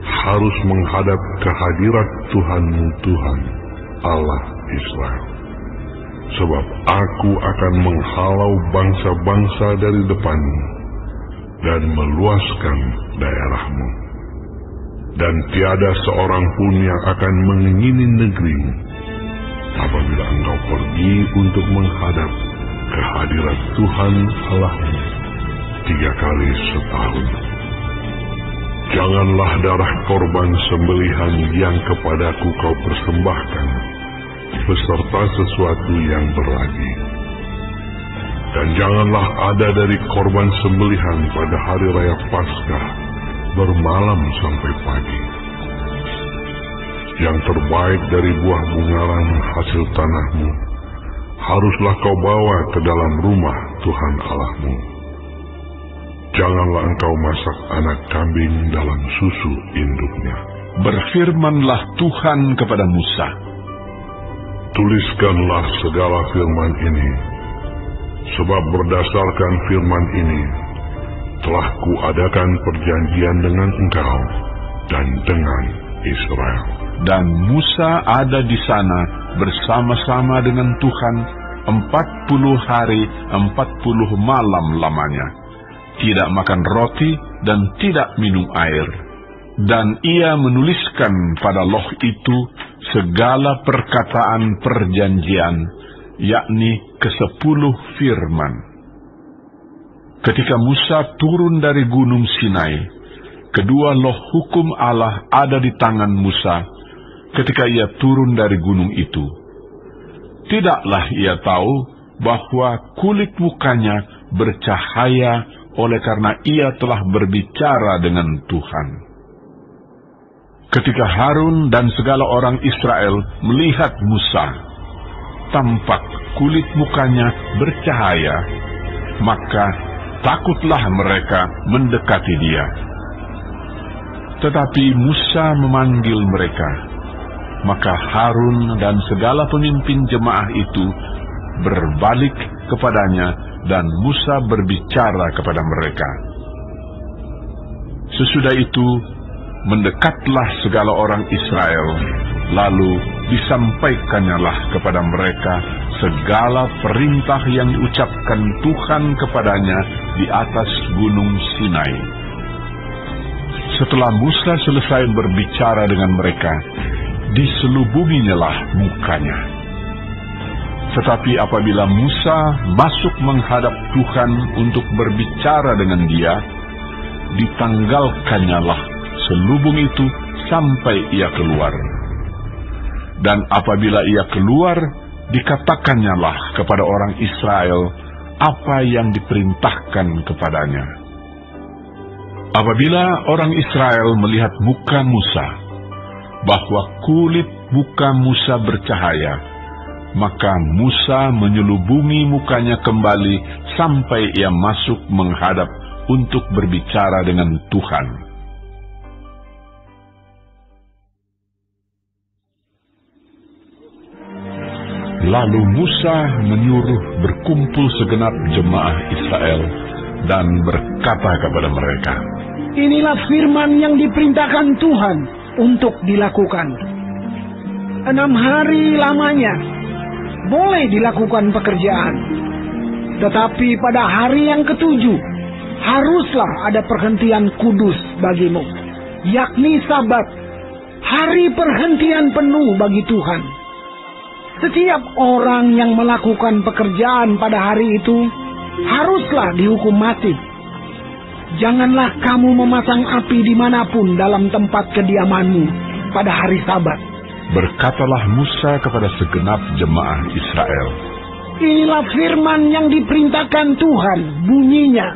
harus menghadap ke hadirat Tuhanmu Tuhan, Allah Israel. Sebab aku akan menghalau bangsa-bangsa dari depanmu dan meluaskan daerahmu. Dan tiada seorang pun yang akan mengingini negerimu apabila engkau pergi untuk menghadap ke hadirat Tuhan Allahmu 3 kali setahun. Janganlah darah korban sembelihan yang kepadaku kau persembahkan beserta sesuatu yang berlagi. Dan janganlah ada dari korban sembelihan pada hari raya Paskah bermalam sampai pagi. Yang terbaik dari buah bungaran hasil tanahmu haruslah kau bawa ke dalam rumah Tuhan Allahmu. Janganlah engkau masak anak kambing dalam susu induknya. Berfirmanlah Tuhan kepada Musa, tuliskanlah segala firman ini, sebab berdasarkan firman ini telah kuadakan perjanjian dengan engkau dan dengan Israel. Dan Musa ada di sana bersama-sama dengan Tuhan 40 hari 40 malam lamanya, tidak makan roti dan tidak minum air. Dan ia menuliskan pada loh itu segala perkataan perjanjian, yakni ke-10 firman. Ketika Musa turun dari gunung Sinai, kedua loh hukum Allah ada di tangan Musa ketika ia turun dari gunung itu. Tidaklah ia tahu bahwa kulit mukanya bercahaya oleh karena ia telah berbicara dengan Tuhan. Ketika Harun dan segala orang Israel melihat Musa, tampak kulit mukanya bercahaya, maka takutlah mereka mendekati dia. Tetapi Musa memanggil mereka, maka Harun dan segala pemimpin jemaah itu berbalik kepadanya dan Musa berbicara kepada mereka. Sesudah itu, mendekatlah segala orang Israel, lalu disampaikannyalah kepada mereka segala perintah yang diucapkan Tuhan kepadanya di atas gunung Sinai. Setelah Musa selesai berbicara dengan mereka, diselubunginyalah mukanya. Tetapi apabila Musa masuk menghadap Tuhan untuk berbicara dengan dia, ditanggalkannyalah selubung itu sampai ia keluar. Dan apabila ia keluar, dikatakannyalah kepada orang Israel apa yang diperintahkan kepadanya. Apabila orang Israel melihat muka Musa, bahwa kulit muka Musa bercahaya, maka Musa menyelubungi mukanya kembali sampai ia masuk menghadap untuk berbicara dengan Tuhan. Lalu Musa menyuruh berkumpul segenap jemaah Israel dan berkata kepada mereka, inilah firman yang diperintahkan Tuhan untuk dilakukan. 6 hari lamanya boleh dilakukan pekerjaan, tetapi pada hari yang ke-7 haruslah ada perhentian kudus bagimu, yakni Sabat, hari perhentian penuh bagi Tuhan. Setiap orang yang melakukan pekerjaan pada hari itu haruslah dihukum mati. Janganlah kamu memasang api dimanapun dalam tempat kediamanmu pada hari Sabat. Berkatalah Musa kepada segenap jemaah Israel, Inilah firman yang diperintahkan Tuhan, bunyinya,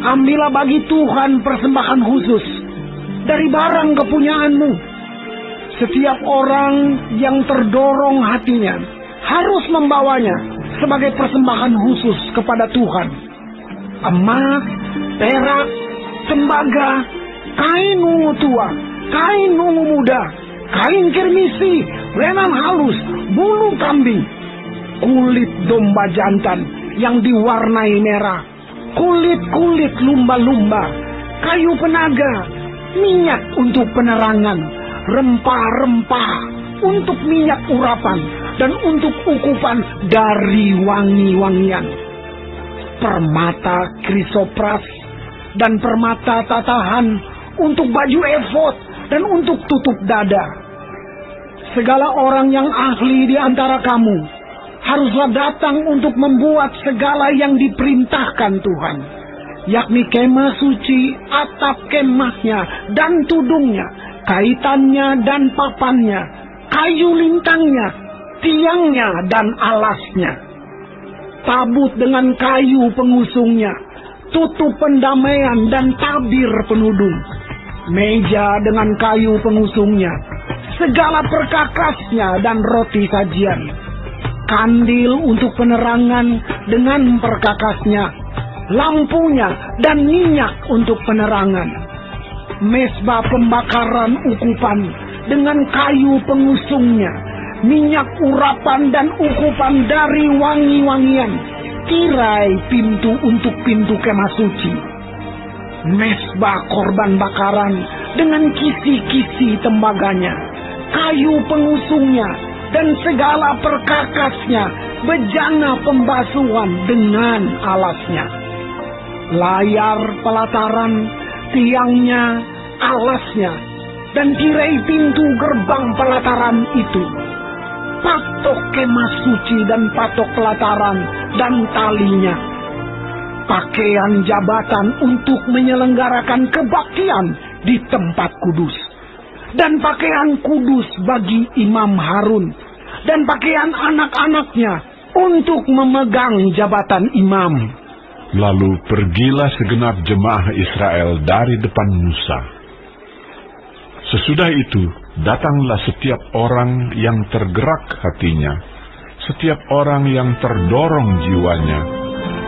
ambillah bagi Tuhan persembahan khusus dari barang kepunyaanmu. Setiap orang yang terdorong hatinya harus membawanya sebagai persembahan khusus kepada Tuhan. Emas, perak, tembaga, kain ungu tua, kain ungu muda, kain kirmisi, lenan halus, bulu kambing, kulit domba jantan yang diwarnai merah, kulit-kulit lumba-lumba, kayu penaga, minyak untuk penerangan, rempah-rempah untuk minyak urapan, dan untuk ukupan dari wangi-wangian, permata krisopras dan permata tatahan untuk baju efod dan untuk tutup dada. Segala orang yang ahli di antara kamu haruslah datang untuk membuat segala yang diperintahkan Tuhan, yakni kemah suci, atap kemahnya dan tudungnya, kaitannya dan papannya, kayu lintangnya, tiangnya dan alasnya, tabut dengan kayu pengusungnya, tutup pendamaian dan tabir penudung, meja dengan kayu pengusungnya, segala perkakasnya dan roti sajian, kandil untuk penerangan dengan perkakasnya, lampunya dan minyak untuk penerangan, mesbah pembakaran ukupan dengan kayu pengusungnya, minyak urapan dan ukupan dari wangi-wangian, tirai pintu untuk pintu kemah suci, mesbah korban bakaran dengan kisi-kisi tembaganya, kayu pengusungnya dan segala perkakasnya, bejana pembasuhan dengan alasnya, layar pelataran, tiangnya, alasnya, dan tirai pintu gerbang pelataran itu, patok kemah suci dan patok pelataran dan talinya, pakaian jabatan untuk menyelenggarakan kebaktian di tempat kudus, dan pakaian kudus bagi Imam Harun, dan pakaian anak-anaknya untuk memegang jabatan imam. Lalu pergilah segenap jemaah Israel dari depan Musa. Sesudah itu, datanglah setiap orang yang tergerak hatinya, setiap orang yang terdorong jiwanya,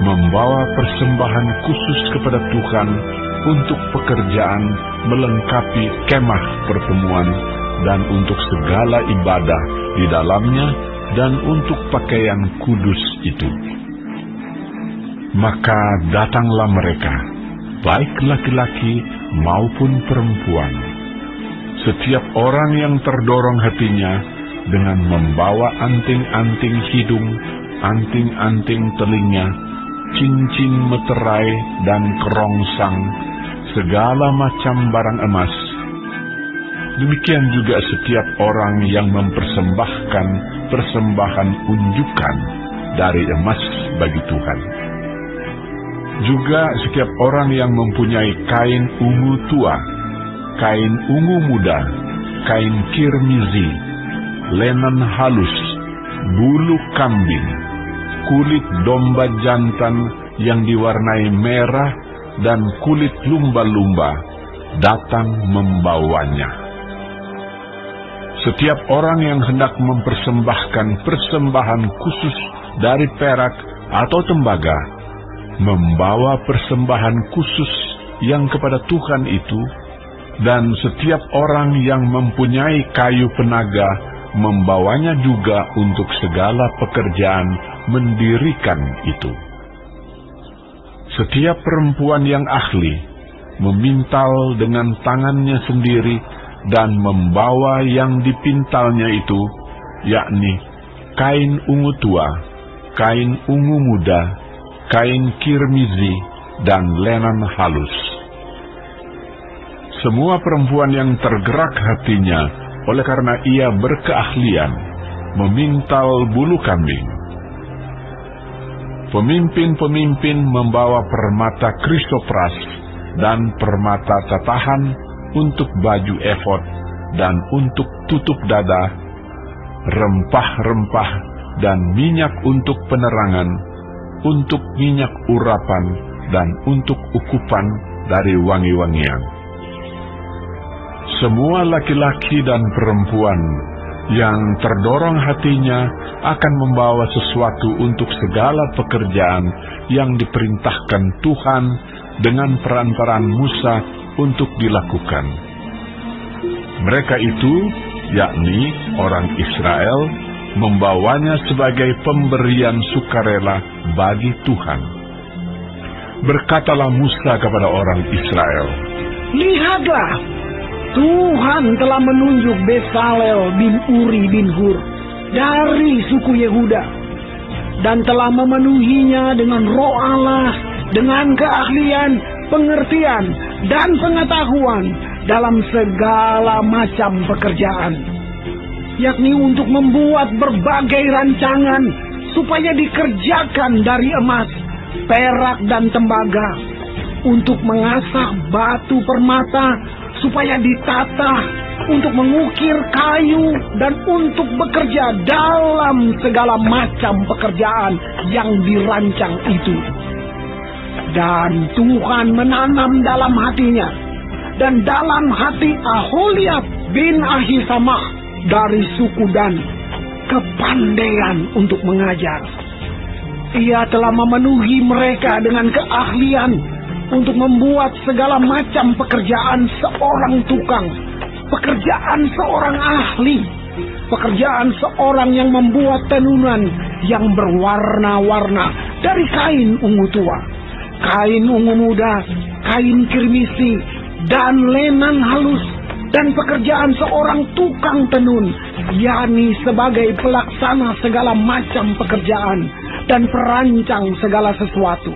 membawa persembahan khusus kepada Tuhan untuk pekerjaan melengkapi kemah pertemuan dan untuk segala ibadah di dalamnya dan untuk pakaian kudus itu. Maka datanglah mereka, baik laki-laki maupun perempuan, setiap orang yang terdorong hatinya dengan membawa anting-anting hidung, anting-anting telinga, cincin meterai dan kerongsang, segala macam barang emas. Demikian juga setiap orang yang mempersembahkan persembahan unjukan dari emas bagi Tuhan. Juga setiap orang yang mempunyai kain ungu tua, kain ungu muda, kain kirmizi, lenan halus, bulu kambing, kulit domba jantan yang diwarnai merah, dan kulit lumba-lumba, datang membawanya. Setiap orang yang hendak mempersembahkan persembahan khusus dari perak atau tembaga, membawa persembahan khusus yang kepada Tuhan itu, dan setiap orang yang mempunyai kayu penaga, membawanya juga untuk segala pekerjaan mendirikan itu. Setiap perempuan yang ahli memintal dengan tangannya sendiri dan membawa yang dipintalnya itu, yakni kain ungu tua, kain ungu muda, kain kirmizi, dan lenan halus. semua perempuan yang tergerak hatinya oleh karena ia berkeahlian memintal bulu kambing. Pemimpin-pemimpin membawa permata krisopras dan permata tatahan untuk baju efod dan untuk tutup dada, rempah-rempah dan minyak untuk penerangan, untuk minyak urapan dan untuk ukupan dari wangi-wangian. Semua laki-laki dan perempuan yang terdorong hatinya akan membawa sesuatu untuk segala pekerjaan yang diperintahkan Tuhan dengan perantaraan Musa untuk dilakukan. Mereka itu, yakni orang Israel, membawanya sebagai pemberian sukarela bagi Tuhan. Berkatalah Musa kepada orang Israel, "Lihatlah, Tuhan telah menunjuk Bezalel bin Uri bin Hur dari suku Yehuda, dan telah memenuhinya dengan roh Allah, dengan keahlian, pengertian, dan pengetahuan dalam segala macam pekerjaan, yakni untuk membuat berbagai rancangan supaya dikerjakan dari emas, perak, dan tembaga, untuk mengasah batu permata supaya ditata, untuk mengukir kayu, dan untuk bekerja dalam segala macam pekerjaan yang dirancang itu. Dan Tuhan menanam dalam hatinya dan dalam hati Aholiab bin Ahisamah dari suku Dan kepandaian untuk mengajar. Ia telah memenuhi mereka dengan keahlian untuk membuat segala macam pekerjaan seorang tukang, pekerjaan seorang ahli, pekerjaan seorang yang membuat tenunan yang berwarna-warna dari kain ungu tua, kain ungu muda, kain kirmisi, dan lenan halus, dan pekerjaan seorang tukang tenun, yakni sebagai pelaksana segala macam pekerjaan dan perancang segala sesuatu.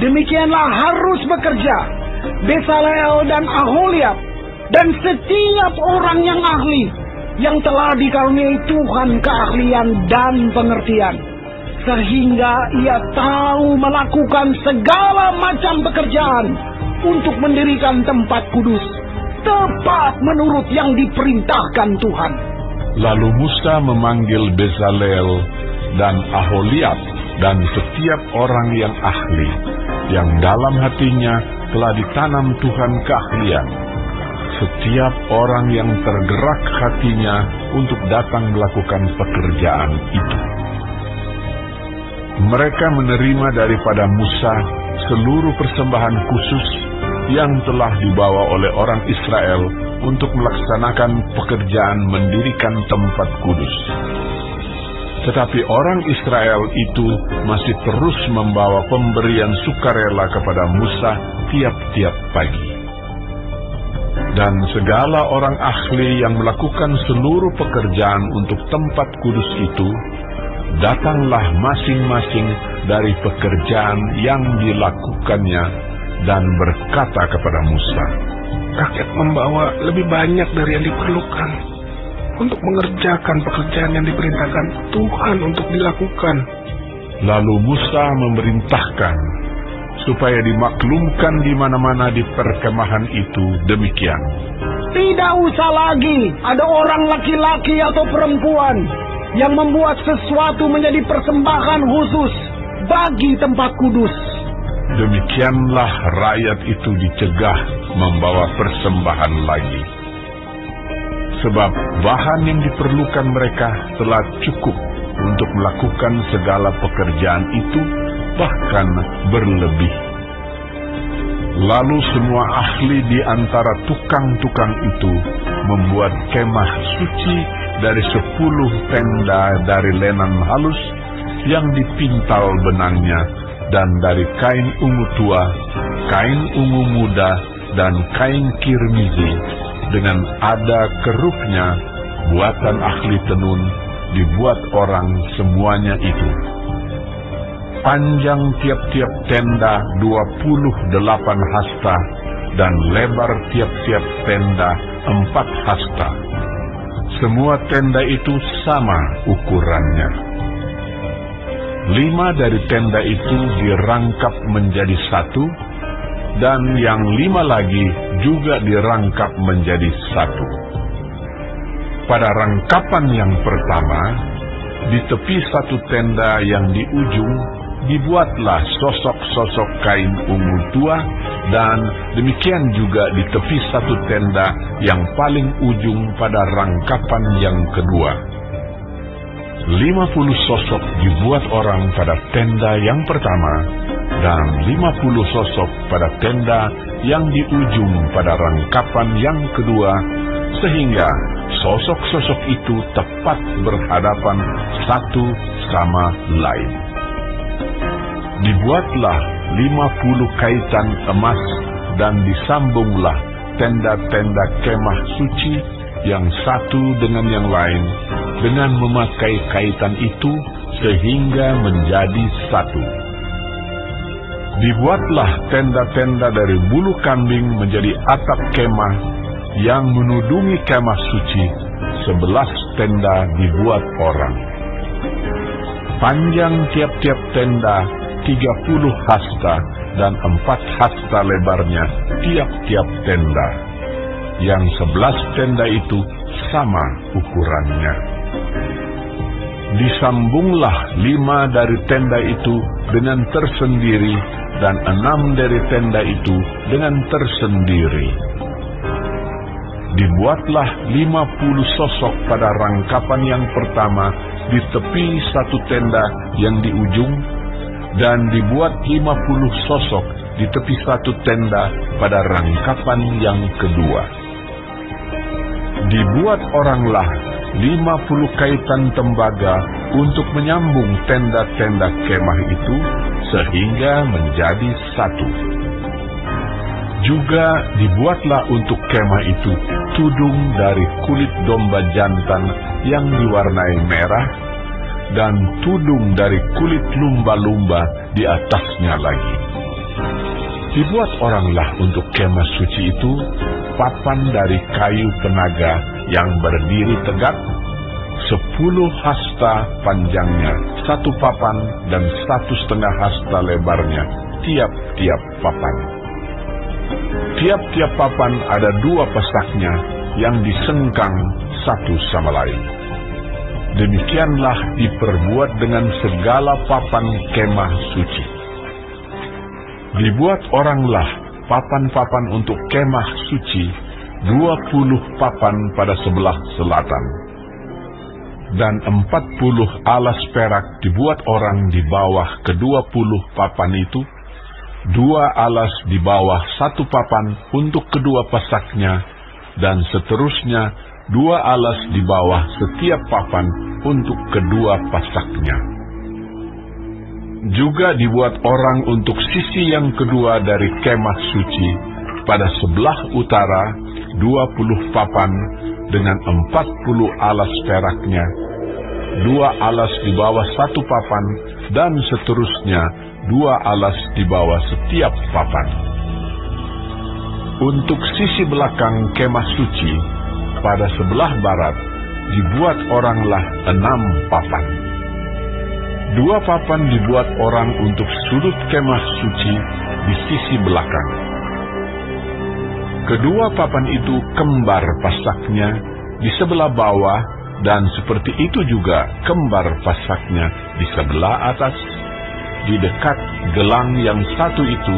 Demikianlah harus bekerja Bezalel dan Aholiab dan setiap orang yang ahli, yang telah dikaruniai Tuhan keahlian dan pengertian, sehingga ia tahu melakukan segala macam pekerjaan untuk mendirikan tempat kudus, tepat menurut yang diperintahkan Tuhan. Lalu Musa memanggil Bezalel dan Aholiab dan setiap orang yang ahli, yang dalam hatinya telah ditanam Tuhan keahlian, setiap orang yang tergerak hatinya untuk datang melakukan pekerjaan itu. Mereka menerima daripada Musa seluruh persembahan khusus yang telah dibawa oleh orang Israel untuk melaksanakan pekerjaan mendirikan tempat kudus. Tetapi orang Israel itu masih terus membawa pemberian sukarela kepada Musa tiap-tiap pagi. Dan segala orang ahli yang melakukan seluruh pekerjaan untuk tempat kudus itu, datanglah masing-masing dari pekerjaan yang dilakukannya dan berkata kepada Musa, "Rakyat membawa lebih banyak dari yang diperlukan untuk mengerjakan pekerjaan yang diperintahkan Tuhan untuk dilakukan." Lalu Musa memerintahkan supaya dimaklumkan di mana-mana di perkemahan itu demikian, "Tidak usah lagi ada orang laki-laki atau perempuan yang membuat sesuatu menjadi persembahan khusus bagi tempat kudus." Demikianlah rakyat itu dicegah membawa persembahan lagi, sebab bahan yang diperlukan mereka telah cukup untuk melakukan segala pekerjaan itu, bahkan berlebih. Lalu semua ahli di antara tukang-tukang itu membuat kemah suci dari 10 tenda dari lenan halus yang dipintal benangnya, dan dari kain ungu tua, kain ungu muda, dan kain kirmizi, dengan ada keruknya buatan ahli tenun, dibuat orang semuanya itu. Panjang tiap-tiap tenda 28 hasta, dan lebar tiap-tiap tenda 4 hasta. Semua tenda itu sama ukurannya. 5 dari tenda itu dirangkap menjadi satu, dan yang 5 lagi juga dirangkap menjadi satu. Pada rangkapan yang pertama, di tepi satu tenda yang di ujung, dibuatlah sosok-sosok kain ungu tua, dan demikian juga di tepi satu tenda yang paling ujung pada rangkapan yang kedua. 50 sosok dibuat orang pada tenda yang pertama, dan 50 sosok pada tenda yang di ujung pada rangkapan yang kedua, sehingga sosok-sosok itu tepat berhadapan satu sama lain. Dibuatlah 50 kaitan emas, dan disambunglah tenda-tenda kemah suci yang satu dengan yang lain dengan memakai kaitan itu sehingga menjadi satu. Dibuatlah tenda-tenda dari bulu kambing menjadi atap kemah yang menudungi kemah suci. 11 tenda dibuat orang. Panjang tiap-tiap tenda 30 hasta, dan 4 hasta lebarnya tiap-tiap tenda. Yang 11 tenda itu sama ukurannya. Disambunglah 5 dari tenda itu dengan tersendiri, dan 6 dari tenda itu dengan tersendiri. Dibuatlah 50 sosok pada rangkapan yang pertama di tepi satu tenda yang di ujung, dan dibuat 50 sosok di tepi satu tenda pada rangkapan yang kedua. Dibuat oranglah 50 kaitan tembaga untuk menyambung tenda-tenda kemah itu sehingga menjadi satu. Juga dibuatlah untuk kemah itu tudung dari kulit domba jantan yang diwarnai merah, dan tudung dari kulit lumba-lumba di atasnya lagi. Dibuat oranglah untuk kemah suci itu papan dari kayu penaga yang berdiri tegak, 10 hasta panjangnya, 1 papan, dan 1,5 hasta lebarnya tiap-tiap papan. Tiap-tiap papan ada 2 pesaknya yang disengkang satu sama lain. Demikianlah diperbuat dengan segala papan kemah suci. Dibuat oranglah papan-papan untuk kemah suci, 20 papan pada sebelah selatan. Dan 40 alas perak dibuat orang di bawah ke-20 papan itu, 2 alas di bawah 1 papan untuk kedua pesaknya, dan seterusnya 2 alas di bawah setiap papan untuk kedua pasaknya. Juga dibuat orang untuk sisi yang kedua dari kemah suci pada sebelah utara, 20 papan dengan 40 alas peraknya, 2 alas di bawah 1 papan, dan seterusnya 2 alas di bawah setiap papan. Untuk sisi belakang kemah suci pada sebelah barat dibuat oranglah 6 papan. 2 papan dibuat orang untuk sudut kemah suci di sisi belakang. Kedua papan itu kembar pasaknya di sebelah bawah, dan seperti itu juga kembar pasaknya di sebelah atas, di dekat gelang yang satu itu.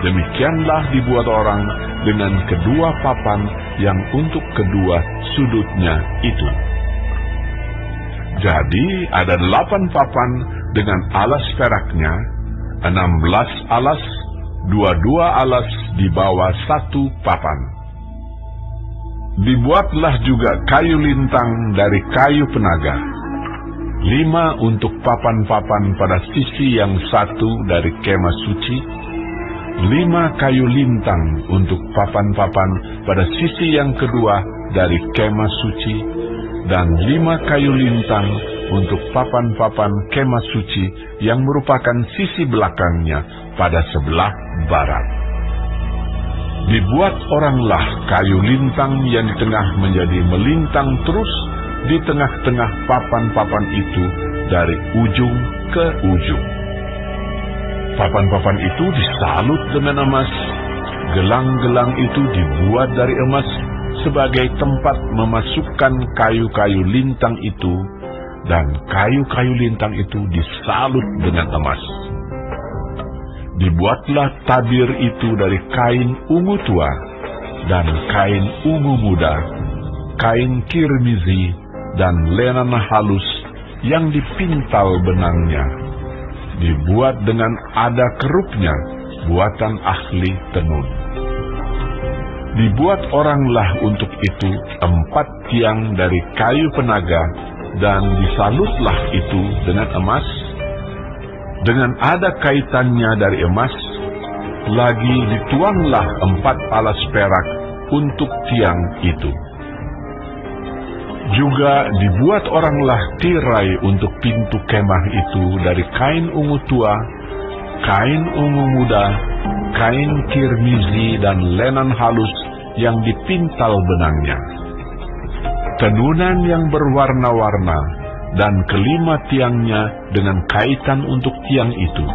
Demikianlah dibuat orang dengan kedua papan yang untuk kedua sudutnya itu. Jadi ada 8 papan dengan alas peraknya, 16 alas, 22 alas di bawah 1 papan. Dibuatlah juga kayu lintang dari kayu penaga, 5 untuk papan-papan pada sisi yang satu dari kemah suci, 5 kayu lintang untuk papan-papan pada sisi yang kedua dari kemah suci, dan 5 kayu lintang untuk papan-papan kemah suci yang merupakan sisi belakangnya pada sebelah barat. Dibuat oranglah kayu lintang yang di tengah menjadi melintang terus di tengah-tengah papan-papan itu dari ujung ke ujung. Papan-papan itu disalut dengan emas. Gelang-gelang itu dibuat dari emas sebagai tempat memasukkan kayu-kayu lintang itu, dan kayu-kayu lintang itu disalut dengan emas. Dibuatlah tabir itu dari kain ungu tua dan kain ungu muda, kain kirmizi dan lenan halus yang dipintal benangnya. Dibuat dengan ada kerupnya, buatan ahli tenun. Dibuat oranglah untuk itu 4 tiang dari kayu penaga, dan disalutlah itu dengan emas, dengan ada kaitannya dari emas. Lagi dituanglah 4 alas perak untuk tiang itu. Juga dibuat oranglah tirai untuk pintu kemah itu dari kain ungu tua, kain ungu muda, kain kirmizi dan lenan halus yang dipintal benangnya. Tenunan yang berwarna-warna dan kelima tiangnya dengan kaitan untuk tiang itu.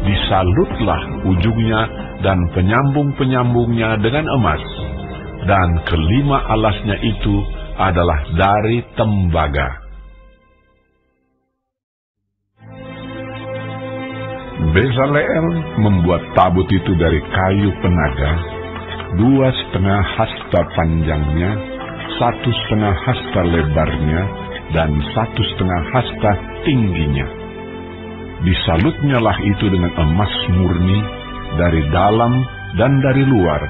Disalutlah ujungnya dan penyambung-penyambungnya dengan emas, dan kelima alasnya itu adalah dari tembaga. Bezaleel membuat tabut itu dari kayu penaga, 2,5 hasta panjangnya, 1,5 hasta lebarnya, dan 1,5 hasta tingginya. Disalutnyalah itu dengan emas murni dari dalam dan dari luar,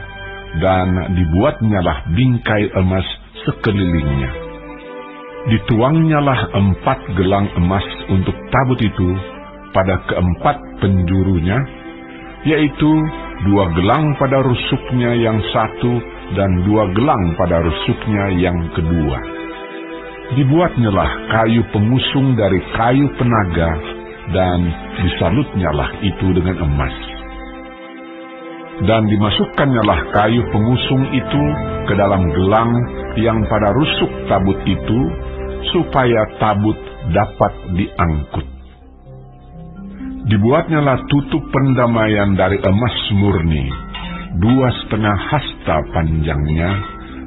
dan dibuatnyalah bingkai emas sekelilingnya. Dituangnyalah 4 gelang emas untuk tabut itu pada keempat penjurunya, yaitu 2 gelang pada rusuknya yang satu dan 2 gelang pada rusuknya yang kedua. Dibuatnyalah kayu pengusung dari kayu penaga, dan disalutnyalah itu dengan emas. Dan dimasukkannya kayu pengusung itu ke dalam gelang yang pada rusuk tabut itu, supaya tabut dapat diangkut. Dibuatnyalah tutup pendamaian dari emas murni, 2,5 hasta panjangnya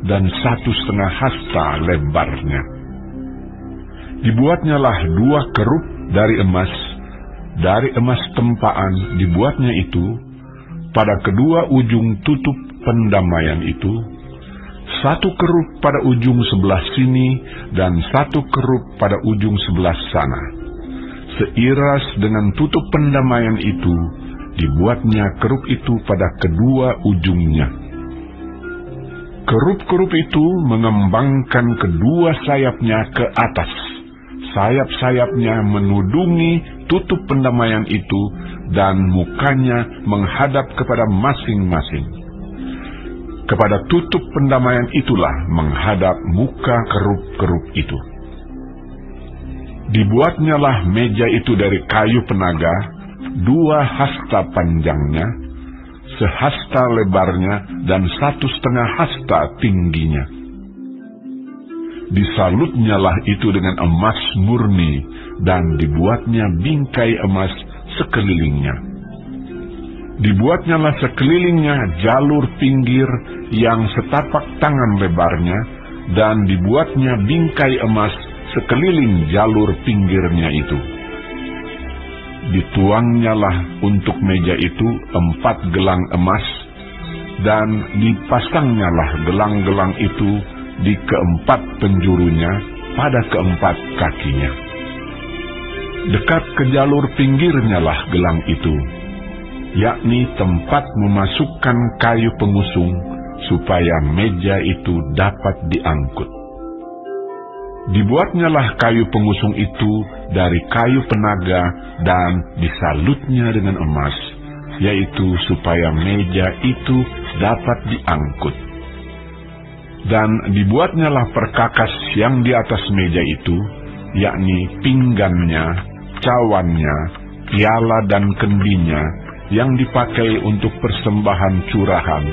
dan 1,5 hasta lebarnya. Dibuatnyalah 2 kerup dari emas tempaan dibuatnya itu, pada kedua ujung tutup pendamaian itu, 1 kerup pada ujung sebelah sini dan 1 kerup pada ujung sebelah sana. Seiras dengan tutup pendamaian itu, dibuatnya kerup itu pada kedua ujungnya. Kerup-kerup itu mengembangkan kedua sayapnya ke atas. Sayap-sayapnya menudungi tutup pendamaian itu, dan mukanya menghadap kepada masing-masing. Kepada tutup pendamaian itulah menghadap muka kerup-kerup itu. Dibuatnyalah meja itu dari kayu penaga, 2 hasta panjangnya, 1 hasta lebarnya, dan 1,5 hasta tingginya. Disalutnyalah itu dengan emas murni, dan dibuatnya bingkai emas sekelilingnya. Dibuatnyalah sekelilingnya jalur pinggir yang setapak tangan lebarnya, dan dibuatnya bingkai emas sekeliling jalur pinggirnya itu. Dituangnyalah untuk meja itu 4 gelang emas, dan dipasangnyalah gelang-gelang itu di keempat penjurunya pada keempat kakinya. Dekat ke jalur pinggirnya lah gelang itu, yakni tempat memasukkan kayu pengusung, supaya meja itu dapat diangkut. Dibuatnyalah kayu pengusung itu dari kayu penaga, dan disalutnya dengan emas, yaitu supaya meja itu dapat diangkut. Dan dibuatnyalah perkakas yang di atas meja itu, yakni pinggannya, cawannya, piala dan kendinya yang dipakai untuk persembahan curahan,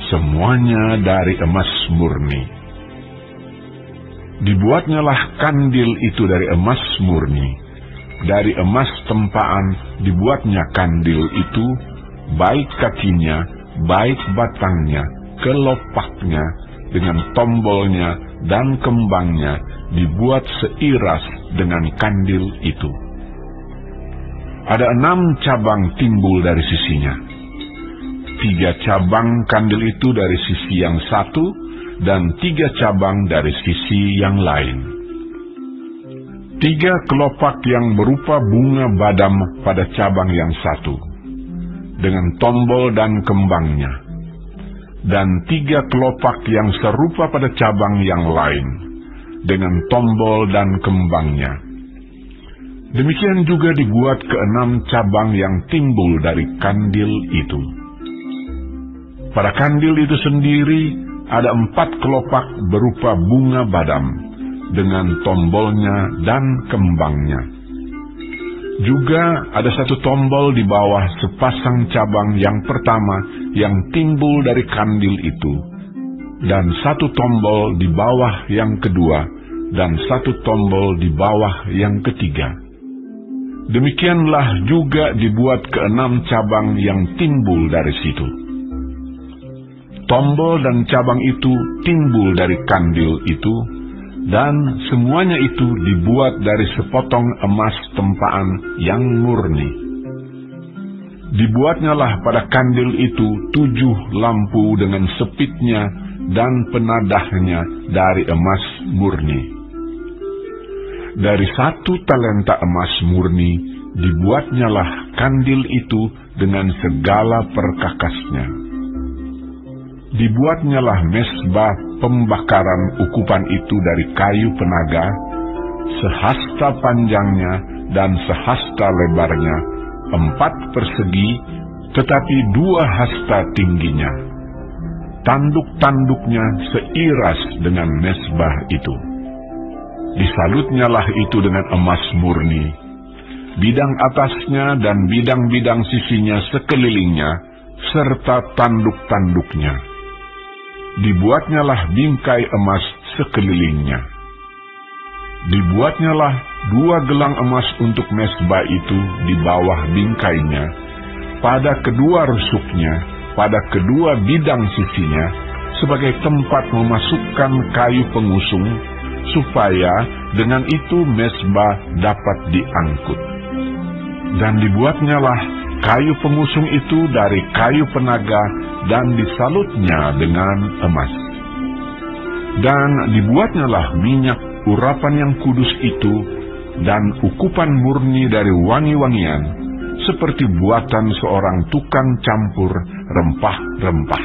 semuanya dari emas murni. Dibuatnyalah kandil itu dari emas murni. Dari emas tempaan dibuatnya kandil itu, baik kakinya, baik batangnya, kelopaknya, dengan tombolnya dan kembangnya dibuat seiras dengan kandil itu. Ada 6 cabang timbul dari sisinya. 3 cabang kandil itu dari sisi yang satu, dan 3 cabang dari sisi yang lain. 3 kelopak yang berupa bunga badam pada cabang yang satu, dengan tombol dan kembangnya, dan 3 kelopak yang serupa pada cabang yang lain, dengan tombol dan kembangnya. Demikian juga dibuat ke-6 cabang yang timbul dari kandil itu. Pada kandil itu sendiri ada 4 kelopak berupa bunga badam, dengan tombolnya dan kembangnya. Juga ada 1 tombol di bawah sepasang cabang yang pertama yang timbul dari kandil itu, dan 1 tombol di bawah yang kedua, dan 1 tombol di bawah yang ketiga. Demikianlah juga dibuat ke-6 cabang yang timbul dari situ. Tombol dan cabang itu timbul dari kandil itu, dan semuanya itu dibuat dari sepotong emas tempaan yang murni. Dibuatnyalah pada kandil itu 7 lampu dengan sepitnya dan penadahnya dari emas murni. Dari 1 talenta emas murni dibuatnyalah kandil itu dengan segala perkakasnya. Dibuatnyalah mesbah pembakaran ukupan itu dari kayu penaga, sehasta panjangnya dan sehasta lebarnya, 4 persegi, tetapi 2 hasta tingginya. Tanduk-tanduknya seiras dengan mesbah itu. Disalutnyalah itu dengan emas murni, bidang atasnya dan bidang-bidang sisinya sekelilingnya, serta tanduk-tanduknya. Dibuatnyalah bingkai emas sekelilingnya. Dibuatnyalah 2 gelang emas untuk mesbah itu di bawah bingkainya, pada kedua rusuknya, pada kedua bidang sisinya, sebagai tempat memasukkan kayu pengusung, supaya dengan itu mesbah dapat diangkut. Dan dibuatnyalah kayu pengusung itu dari kayu penaga dan disalutnya dengan emas. Dan dibuatnyalah minyak urapan yang kudus itu dan ukupan murni dari wangi-wangian, seperti buatan seorang tukang campur rempah-rempah.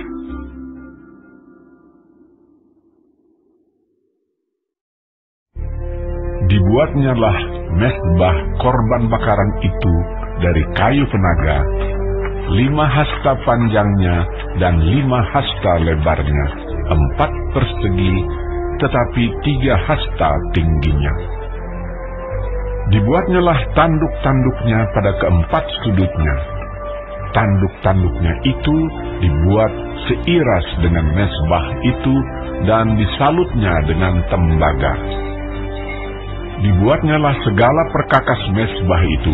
Dibuatnyalah mesbah korban bakaran itu dari kayu penaga, 5 hasta panjangnya dan 5 hasta lebarnya, 4 persegi, tetapi 3 hasta tingginya. Dibuatnyalah tanduk-tanduknya pada ke-4 sudutnya. Tanduk-tanduknya itu dibuat seiras dengan mesbah itu dan disalutnya dengan tembaga. Dibuatnyalah segala perkakas mesbah itu,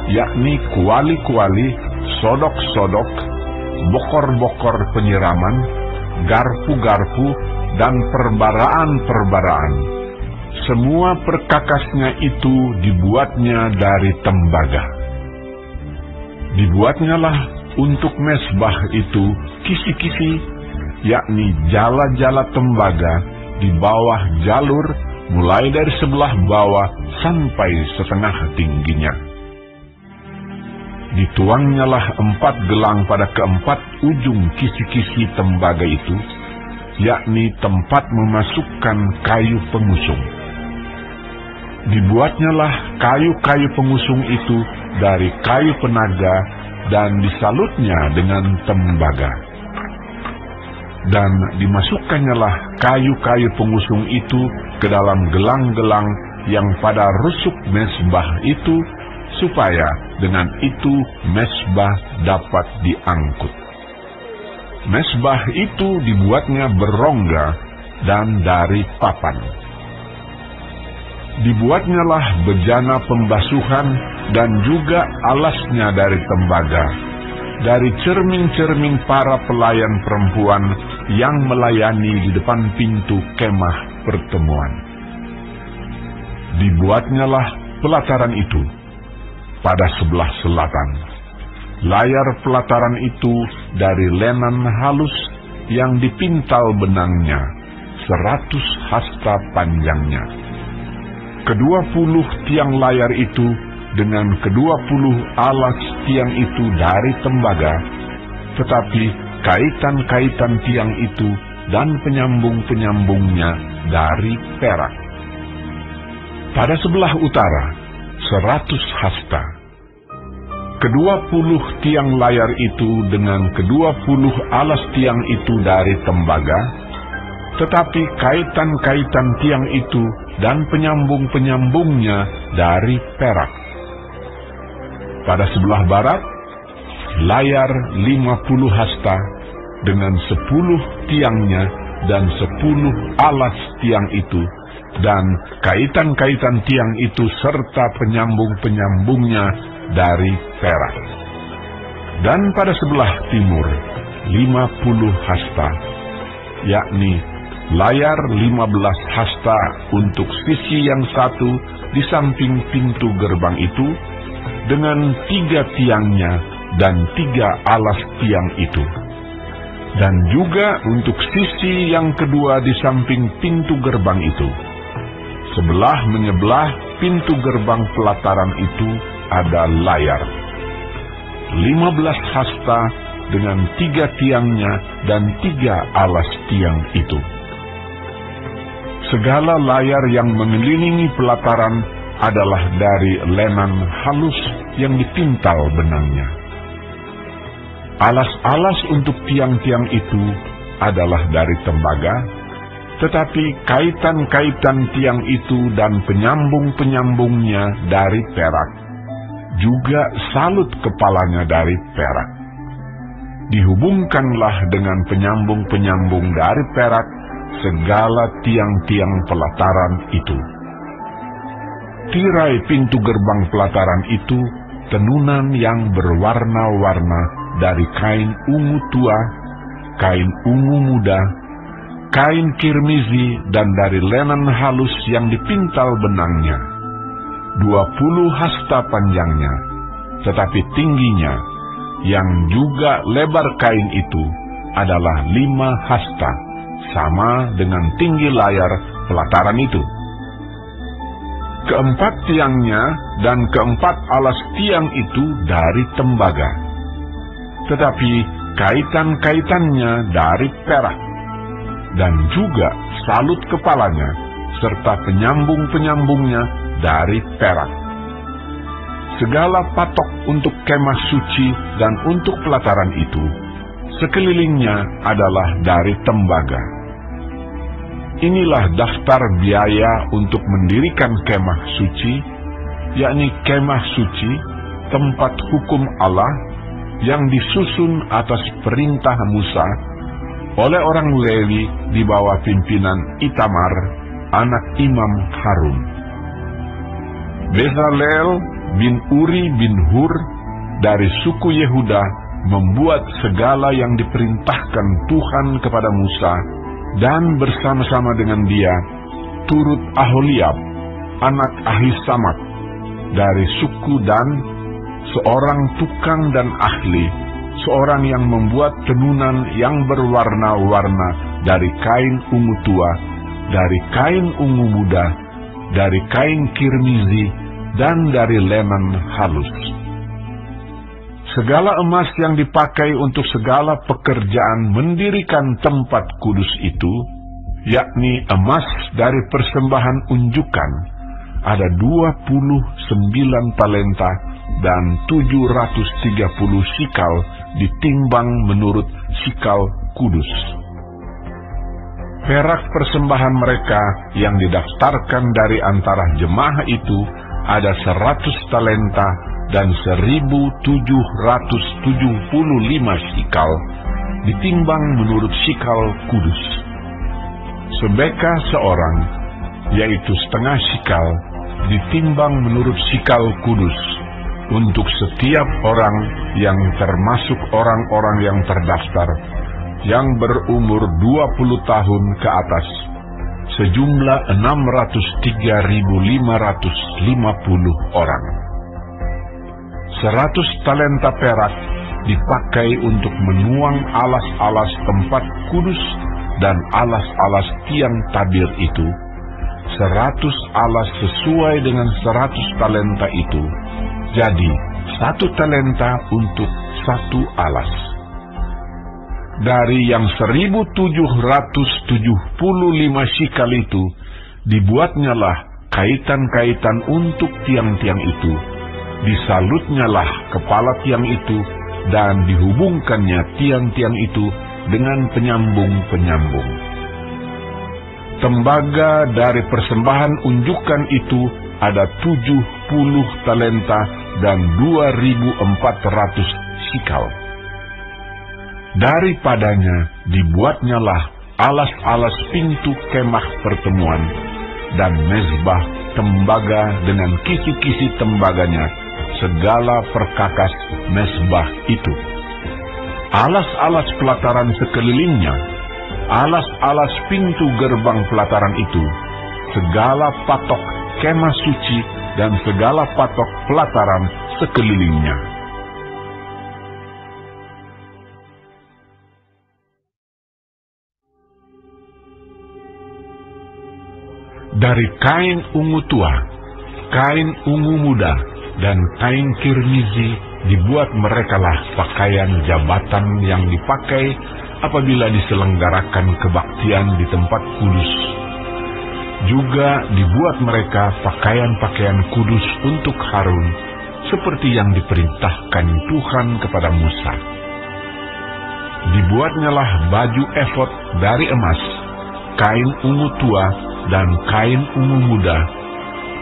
yakni kuali-kuali, sodok-sodok, bokor-bokor penyiraman, garpu-garpu, dan perbaraan-perbaraan. Semua perkakasnya itu dibuatnya dari tembaga. Dibuatnyalah untuk mesbah itu kisi-kisi, yakni jala-jala tembaga di bawah jalur, mulai dari sebelah bawah sampai setengah tingginya. Dituangnyalah 4 gelang pada ke-4 ujung kisi-kisi tembaga itu, yakni tempat memasukkan kayu pengusung. Dibuatnyalah kayu-kayu pengusung itu dari kayu penaga dan disalutnya dengan tembaga. Dan dimasukkannya kayu-kayu pengusung itu ke dalam gelang-gelang yang pada rusuk mezbah itu, supaya dengan itu mezbah dapat diangkut. Mezbah itu dibuatnya berongga dan dari papan. Dibuatnyalah bejana pembasuhan dan juga alasnya dari tembaga, dari cermin-cermin para pelayan perempuan yang melayani di depan pintu kemah pertemuan. Dibuatnyalah pelataran itu pada sebelah selatan. Layar pelataran itu dari lenan halus yang dipintal benangnya, 100 hasta panjangnya. 20 tiang layar itu dengan 20 alas tiang itu dari tembaga, tetapi kaitan-kaitan tiang itu dan penyambung-penyambungnya dari perak. Pada sebelah utara, 100 hasta. 20 tiang layar itu dengan 20 alas tiang itu dari tembaga, tetapi kaitan-kaitan tiang itu dan penyambung-penyambungnya dari perak. Pada sebelah barat, layar 50 hasta dengan 10 tiangnya dan 10 alas tiang itu, dan kaitan-kaitan tiang itu serta penyambung-penyambungnya dari perak. Dan pada sebelah timur, 50 hasta, yakni layar 15 hasta untuk sisi yang satu di samping pintu gerbang itu, dengan 3 tiangnya dan 3 alas tiang itu. Dan juga untuk sisi yang kedua di samping pintu gerbang itu. Sebelah menyebelah pintu gerbang pelataran itu ada layar 15 hasta dengan 3 tiangnya dan 3 alas tiang itu. Segala layar yang mengelilingi pelataran adalah dari lenan halus yang dipintal benangnya. Alas-alas untuk tiang-tiang itu adalah dari tembaga, tetapi kaitan-kaitan tiang itu dan penyambung-penyambungnya dari perak, juga salut kepalanya dari perak. Dihubungkanlah dengan penyambung-penyambung dari perak segala tiang-tiang pelataran itu. Tirai pintu gerbang pelataran itu tenunan yang berwarna-warna dari kain ungu tua, kain ungu muda, kain kirmizi, dan dari lenan halus yang dipintal benangnya. 20 hasta panjangnya, tetapi tingginya, yang juga lebar kain itu, adalah 5 hasta, sama dengan tinggi layar pelataran itu. Keempat tiangnya dan keempat alas tiang itu dari tembaga, tetapi kaitan-kaitannya dari perak, dan juga salut kepalanya, serta penyambung-penyambungnya dari perak. Segala patok untuk kemah suci dan untuk pelataran itu, sekelilingnya adalah dari tembaga. Inilah daftar biaya untuk mendirikan kemah suci, yakni kemah suci, tempat hukum Allah, yang disusun atas perintah Musa oleh orang Lewi di bawah pimpinan Itamar, anak Imam Harun. Bezalel bin Uri bin Hur dari suku Yehuda membuat segala yang diperintahkan Tuhan kepada Musa, dan bersama-sama dengan dia turut Aholiab, anak Ahisamak dari suku Dan, seorang tukang dan ahli, seorang yang membuat tenunan yang berwarna-warna dari kain ungu tua, dari kain ungu muda, dari kain kirmizi, dan dari lenan halus. Segala emas yang dipakai untuk segala pekerjaan mendirikan tempat kudus itu, yakni emas dari persembahan unjukan, ada 29 talenta dan 730 sikal ditimbang menurut sikal kudus. Perak persembahan mereka yang didaftarkan dari antara jemaah itu ada 100 talenta dan 1.775 sikal, ditimbang menurut sikal kudus. Sebeka seorang, yaitu setengah sikal, ditimbang menurut sikal kudus, untuk setiap orang yang termasuk orang-orang yang terdaftar, yang berumur 20 tahun ke atas, sejumlah 603.550 orang. 100 talenta perak dipakai untuk menuang alas-alas tempat kudus dan alas-alas tiang tabir itu. 100 alas sesuai dengan 100 talenta itu, jadi 1 talenta untuk 1 alas. Dari yang 1.775 sikal itu, dibuatnyalah kaitan-kaitan untuk tiang-tiang itu, disalutnyalah kepala tiang itu, dan dihubungkannya tiang-tiang itu dengan penyambung-penyambung. Tembaga dari persembahan unjukan itu ada 70 talenta dan 2.400 sikal. Daripadanya dibuatnyalah alas-alas pintu kemah pertemuan dan mezbah tembaga dengan kisi-kisi tembaganya, segala perkakas mezbah itu. Alas-alas pelataran sekelilingnya, alas-alas pintu gerbang pelataran itu, segala patok kemah suci dan segala patok pelataran sekelilingnya. Dari kain ungu tua, kain ungu muda, dan kain kirmizi dibuat merekalah pakaian jabatan yang dipakai apabila diselenggarakan kebaktian di tempat kudus. Juga dibuat mereka pakaian-pakaian kudus untuk Harun, seperti yang diperintahkan Tuhan kepada Musa. Dibuatnyalah baju efod dari emas, kain ungu tua, dan kain ungu muda,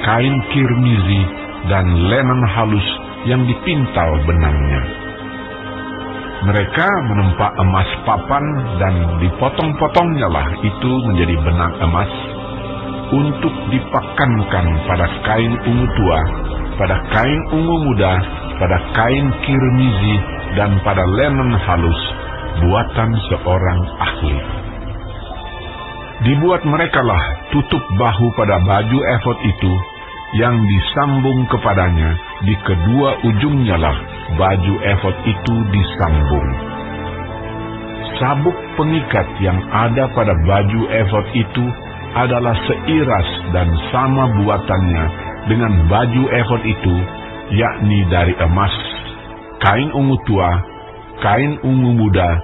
kain kirmizi, dan lenan halus yang dipintal benangnya. Mereka menempa emas papan dan dipotong-potongnya itu menjadi benang emas, untuk dipakankan pada kain ungu tua, pada kain ungu muda, pada kain kirmizi, dan pada lenan halus, buatan seorang ahli. Dibuat merekalah tutup bahu pada baju efod itu, yang disambung kepadanya, di kedua ujungnya lah baju efod itu disambung. Sabuk pengikat yang ada pada baju efod itu adalah seiras dan sama buatannya dengan baju efod itu, yakni dari emas, kain ungu tua, kain ungu muda,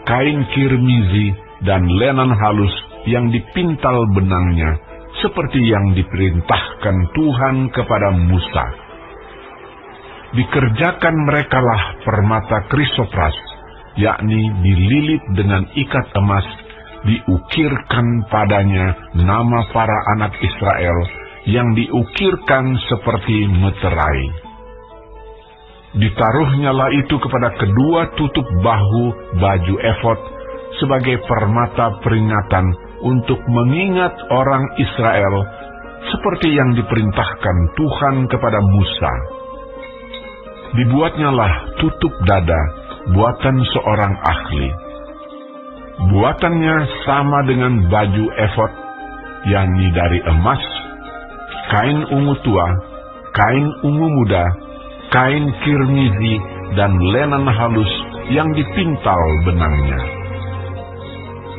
kain kirmizi, dan lenan halus yang dipintal benangnya, seperti yang diperintahkan Tuhan kepada Musa. Dikerjakan merekalah permata krisopras, yakni dililit dengan ikat emas, diukirkan padanya nama para anak Israel, yang diukirkan seperti meterai. Ditaruhnyalah itu kepada kedua tutup bahu baju efod sebagai permata peringatan untuk mengingat orang Israel, seperti yang diperintahkan Tuhan kepada Musa. Dibuatnyalah tutup dada, buatan seorang ahli. Buatannya sama dengan baju efod, yakni dari emas, kain ungu tua, kain ungu muda, kain kirmizi, dan lenan halus yang dipintal benangnya.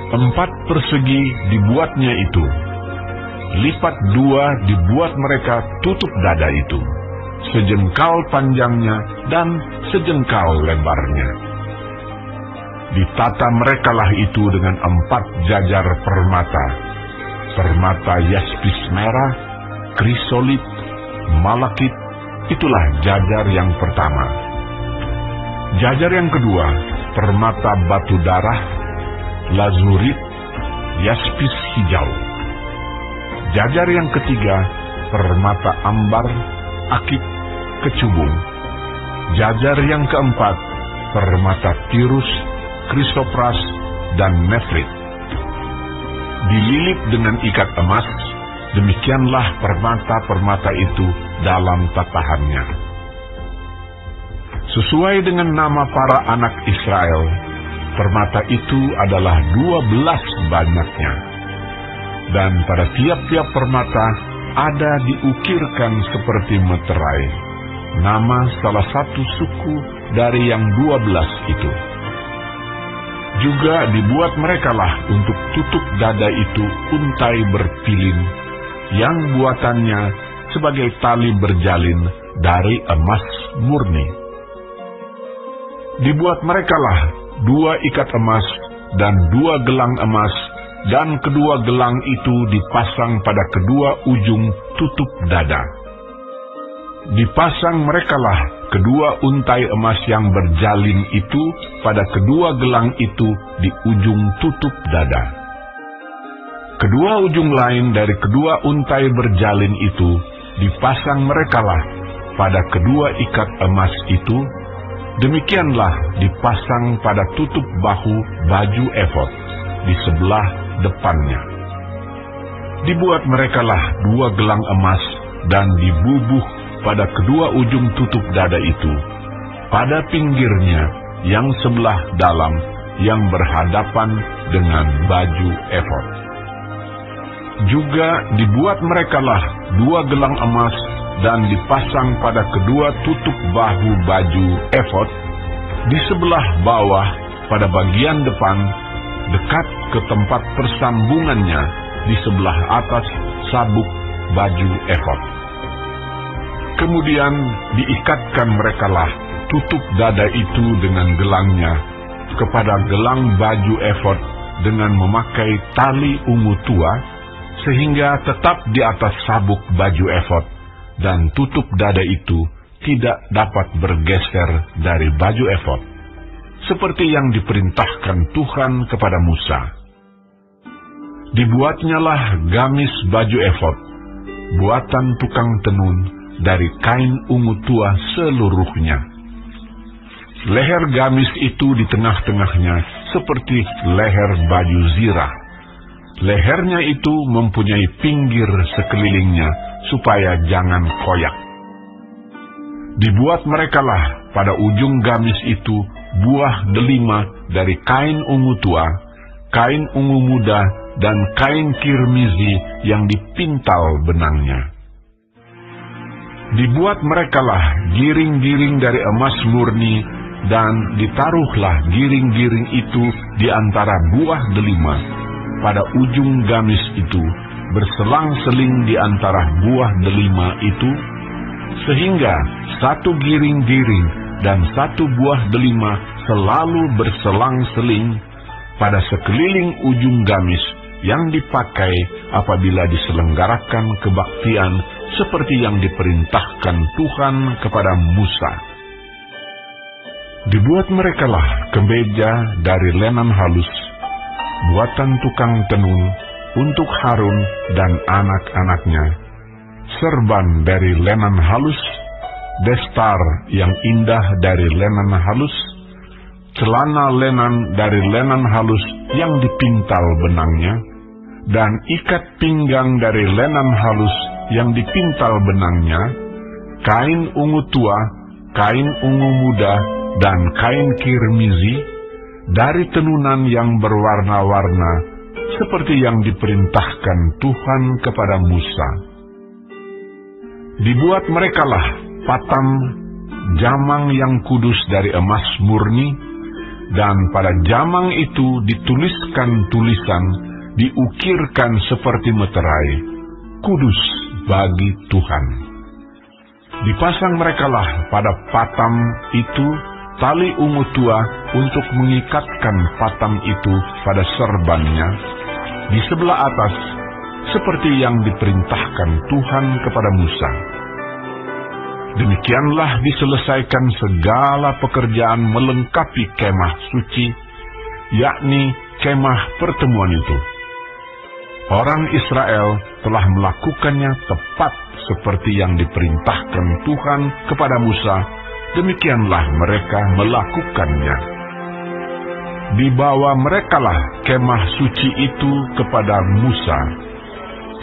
4 persegi dibuatnya itu. Lipat 2 dibuat mereka tutup dada itu, sejengkal panjangnya dan sejengkal lebarnya. Ditata merekalah itu dengan 4 jajar permata, permata yaspis merah, krisolit, malakit. Itulah jajar yang pertama. Jajar yang kedua, permata batu darah, lazurit, yaspis hijau. Jajar yang ketiga, permata ambar, akik, kecubung. Jajar yang keempat, permata tirus, krisopras, dan nefrit. Dililip dengan ikat emas, demikianlah permata-permata itu dalam tatahannya. Sesuai dengan nama para anak Israel, permata itu adalah 12 banyaknya. Dan pada tiap-tiap permata ada diukirkan seperti meterai, nama salah satu suku dari yang 12 itu. Juga dibuat merekalah untuk tutup dada itu untai berpilin, yang buatannya sebagai tali berjalin dari emas murni. Dibuat merekalah 2 ikat emas dan 2 gelang emas, dan kedua gelang itu dipasang pada kedua ujung tutup dada. Dipasang merekalah kedua untai emas yang berjalin itu pada kedua gelang itu di ujung tutup dada. Kedua ujung lain dari kedua untai berjalin itu dipasang merekalah pada kedua ikat emas itu. Demikianlah dipasang pada tutup bahu baju efod di sebelah depannya. Dibuat merekalah 2 gelang emas dan dibubuh pada kedua ujung tutup dada itu, pada pinggirnya yang sebelah dalam yang berhadapan dengan baju efod. Juga dibuat merekalah 2 gelang emas dan dipasang pada kedua tutup bahu baju efod di sebelah bawah pada bagian depan, dekat ke tempat persambungannya di sebelah atas sabuk baju efod. Kemudian diikatkan merekalah tutup dada itu dengan gelangnya kepada gelang baju efod dengan memakai tali ungu tua, sehingga tetap di atas sabuk baju efod, dan tutup dada itu tidak dapat bergeser dari baju efod, seperti yang diperintahkan Tuhan kepada Musa. Dibuatnyalah gamis baju efod, buatan tukang tenun, dari kain ungu tua seluruhnya. Leher gamis itu di tengah-tengahnya seperti leher baju zirah. Lehernya itu mempunyai pinggir sekelilingnya supaya jangan koyak. Dibuat merekalah pada ujung gamis itu buah delima dari kain ungu tua, kain ungu muda, dan kain kirmizi yang dipintal benangnya. Dibuat merekalah giring-giring dari emas murni, dan ditaruhlah giring-giring itu di antara buah delima pada ujung gamis itu, berselang-seling di antara buah delima itu, sehingga satu giring-giring dan satu buah delima selalu berselang-seling pada sekeliling ujung gamis yang dipakai apabila diselenggarakan kebaktian seperti yang diperintahkan Tuhan kepada Musa. Dibuat merekalah kemeja dari lenan halus, buatan tukang tenun untuk Harun dan anak-anaknya, serban dari lenan halus, destar yang indah dari lenan halus, celana lenan dari lenan halus yang dipintal benangnya, dan ikat pinggang dari lenan halus yang dipintal benangnya, kain ungu tua, kain ungu muda, dan kain kirmizi, dari tenunan yang berwarna-warna, seperti yang diperintahkan Tuhan kepada Musa. Dibuat merekalah patam, jamang yang kudus dari emas murni, dan pada jamang itu dituliskan tulisan, diukirkan seperti meterai, kudus bagi Tuhan. Dipasang merekalah pada patam itu tali ungu tua untuk mengikatkan patam itu pada serbannya di sebelah atas, seperti yang diperintahkan Tuhan kepada Musa. Demikianlah diselesaikan segala pekerjaan melengkapi kemah suci, yakni kemah pertemuan itu. Orang Israel telah melakukannya tepat seperti yang diperintahkan Tuhan kepada Musa, demikianlah mereka melakukannya. Dibawa merekalah kemah suci itu kepada Musa,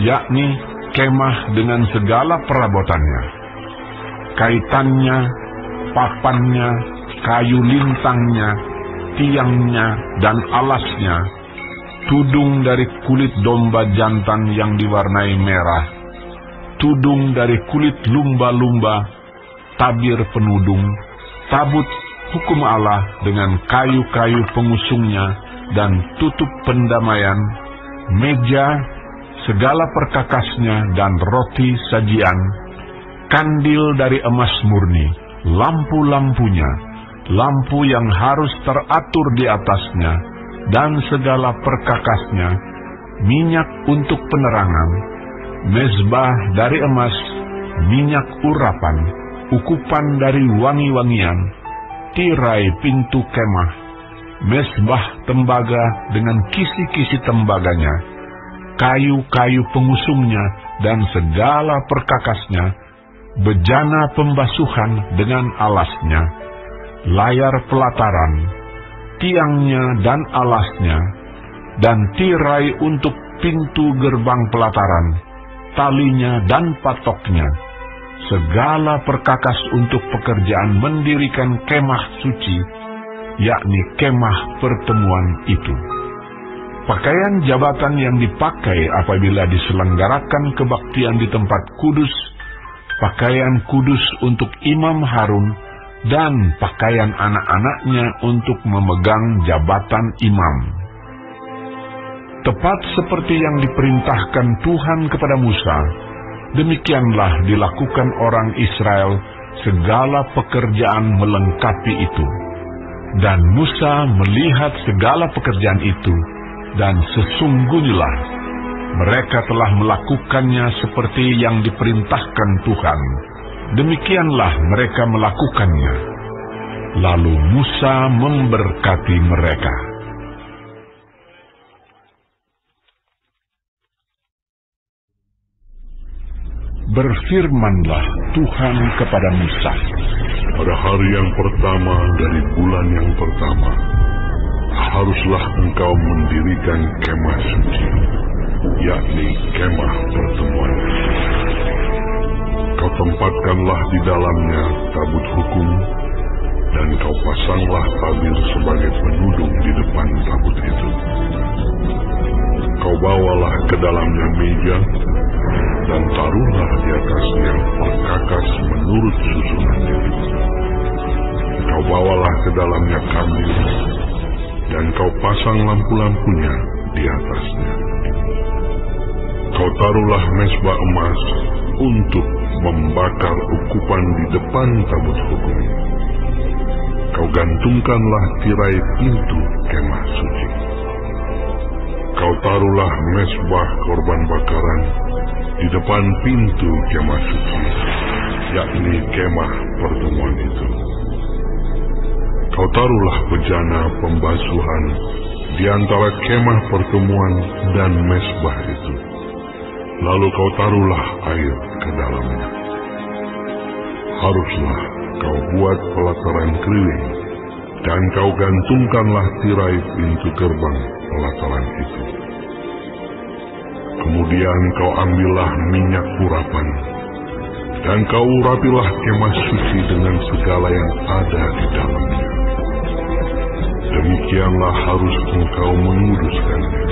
yakni kemah dengan segala perabotannya, kaitannya, papannya, kayu lintangnya, tiangnya, dan alasnya, tudung dari kulit domba jantan yang diwarnai merah, tudung dari kulit lumba-lumba, tabir penudung, tabut hukum Allah dengan kayu-kayu pengusungnya, dan tutup pendamaian, meja, segala perkakasnya, dan roti sajian, kandil dari emas murni, lampu-lampunya, lampu yang harus teratur di atasnya, dan segala perkakasnya, minyak untuk penerangan, mezbah dari emas, minyak urapan, ukupan dari wangi-wangian, tirai pintu kemah, mezbah tembaga dengan kisi-kisi tembaganya, kayu-kayu pengusungnya dan segala perkakasnya, bejana pembasuhan dengan alasnya, layar pelataran, tiangnya dan alasnya, dan tirai untuk pintu gerbang pelataran, talinya dan patoknya, segala perkakas untuk pekerjaan mendirikan kemah suci, yakni kemah pertemuan itu. Pakaian jabatan yang dipakai apabila diselenggarakan kebaktian di tempat kudus, pakaian kudus untuk Imam Harun, dan pakaian anak-anaknya untuk memegang jabatan imam. Tepat seperti yang diperintahkan Tuhan kepada Musa, demikianlah dilakukan orang Israel segala pekerjaan melengkapi itu. Dan Musa melihat segala pekerjaan itu, dan sesungguhnya mereka telah melakukannya seperti yang diperintahkan Tuhan. Demikianlah mereka melakukannya. Lalu Musa memberkati mereka. Berfirmanlah Tuhan kepada Musa. Pada hari yang pertama dari bulan yang pertama, haruslah engkau mendirikan kemah suci, yakni kemah pertemuan. Kau tempatkanlah di dalamnya tabut hukum, dan kau pasanglah tabir sebagai penudung di depan tabut itu. Kau bawalah ke dalamnya meja, dan taruhlah di atasnya perkakas menurut susunannya. Kau bawalah ke dalamnya kandil, dan kau pasang lampu-lampunya di atasnya. Kau taruhlah mezbah emas untuk membakar ukupan di depan tabut hukum. Kau gantungkanlah tirai pintu kemah suci. Kau taruhlah mezbah korban bakaran di depan pintu kemah suci, yakni kemah pertemuan itu. Kau taruhlah bejana pembasuhan di antara kemah pertemuan dan mezbah itu. Lalu kau taruhlah air ke dalamnya. Haruslah kau buat pelataran keliling, dan kau gantungkanlah tirai pintu gerbang pelataran itu. Kemudian kau ambillah minyak urapan, dan kau urapilah kemah suci dengan segala yang ada di dalamnya. Demikianlah harus engkau menguduskannya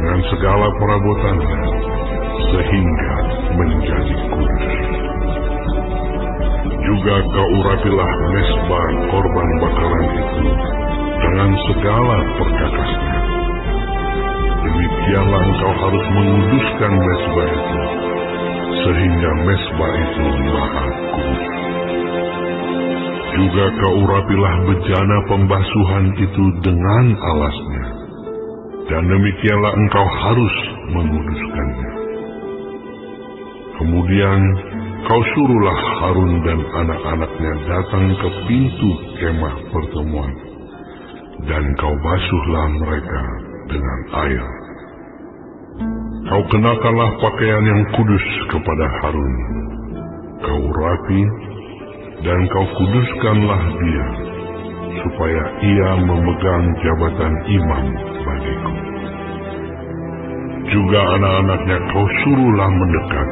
dengan segala perabotannya, sehingga menjadi kudus. Juga kau urapilah mezbah korban bakaran itu dengan segala perkakasnya. Demikianlah engkau harus menguduskan mezbah itu, sehingga mezbah itu maha kudus. Juga kau urapilah bejana pembasuhan itu dengan alasnya, dan demikianlah engkau harus menguduskannya. Kemudian kau suruhlah Harun dan anak-anaknya datang ke pintu kemah pertemuan, dan kau basuhlah mereka dengan air. Kau kenakanlah pakaian yang kudus kepada Harun. Kau rapi, dan kau kuduskanlah dia, supaya ia memegang jabatan imam bagiku. Juga anak-anaknya kau suruhlah mendekat,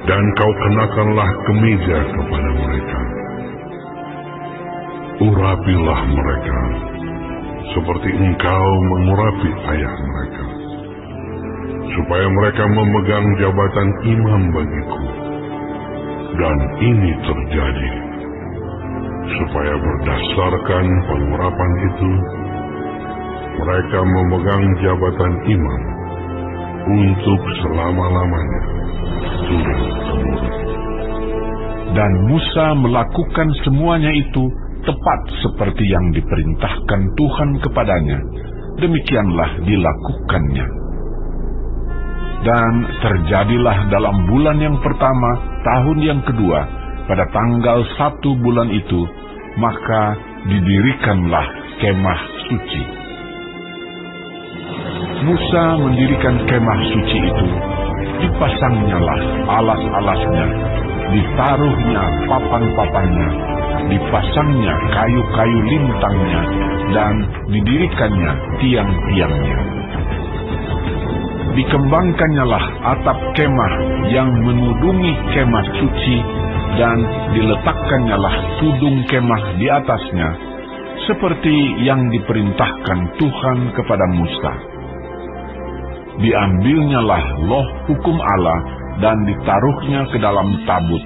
dan kau kenakanlah kemeja kepada mereka. Urapilah mereka, seperti engkau mengurapi ayah mereka, supaya mereka memegang jabatan imam bagiku. Dan ini terjadi, supaya berdasarkan pengurapan itu, mereka memegang jabatan imam untuk selama-lamanya, turun-temurun. Dan Musa melakukan semuanya itu tepat seperti yang diperintahkan Tuhan kepadanya. Demikianlah dilakukannya. Dan terjadilah dalam bulan yang pertama, tahun yang kedua, pada tanggal 1 bulan itu, maka didirikanlah kemah suci. Musa mendirikan kemah suci itu, dipasangnyalah alas-alasnya, ditaruhnya papan-papannya, dipasangnya kayu-kayu lintangnya, dan didirikannya tiang-tiangnya. Dikembangkannyalah atap kemah yang menudungi kemah suci, dan diletakkannya tudung kemah di atasnya, seperti yang diperintahkan Tuhan kepada Musa. Diambilnyalah loh hukum Allah, dan ditaruhnya ke dalam tabut.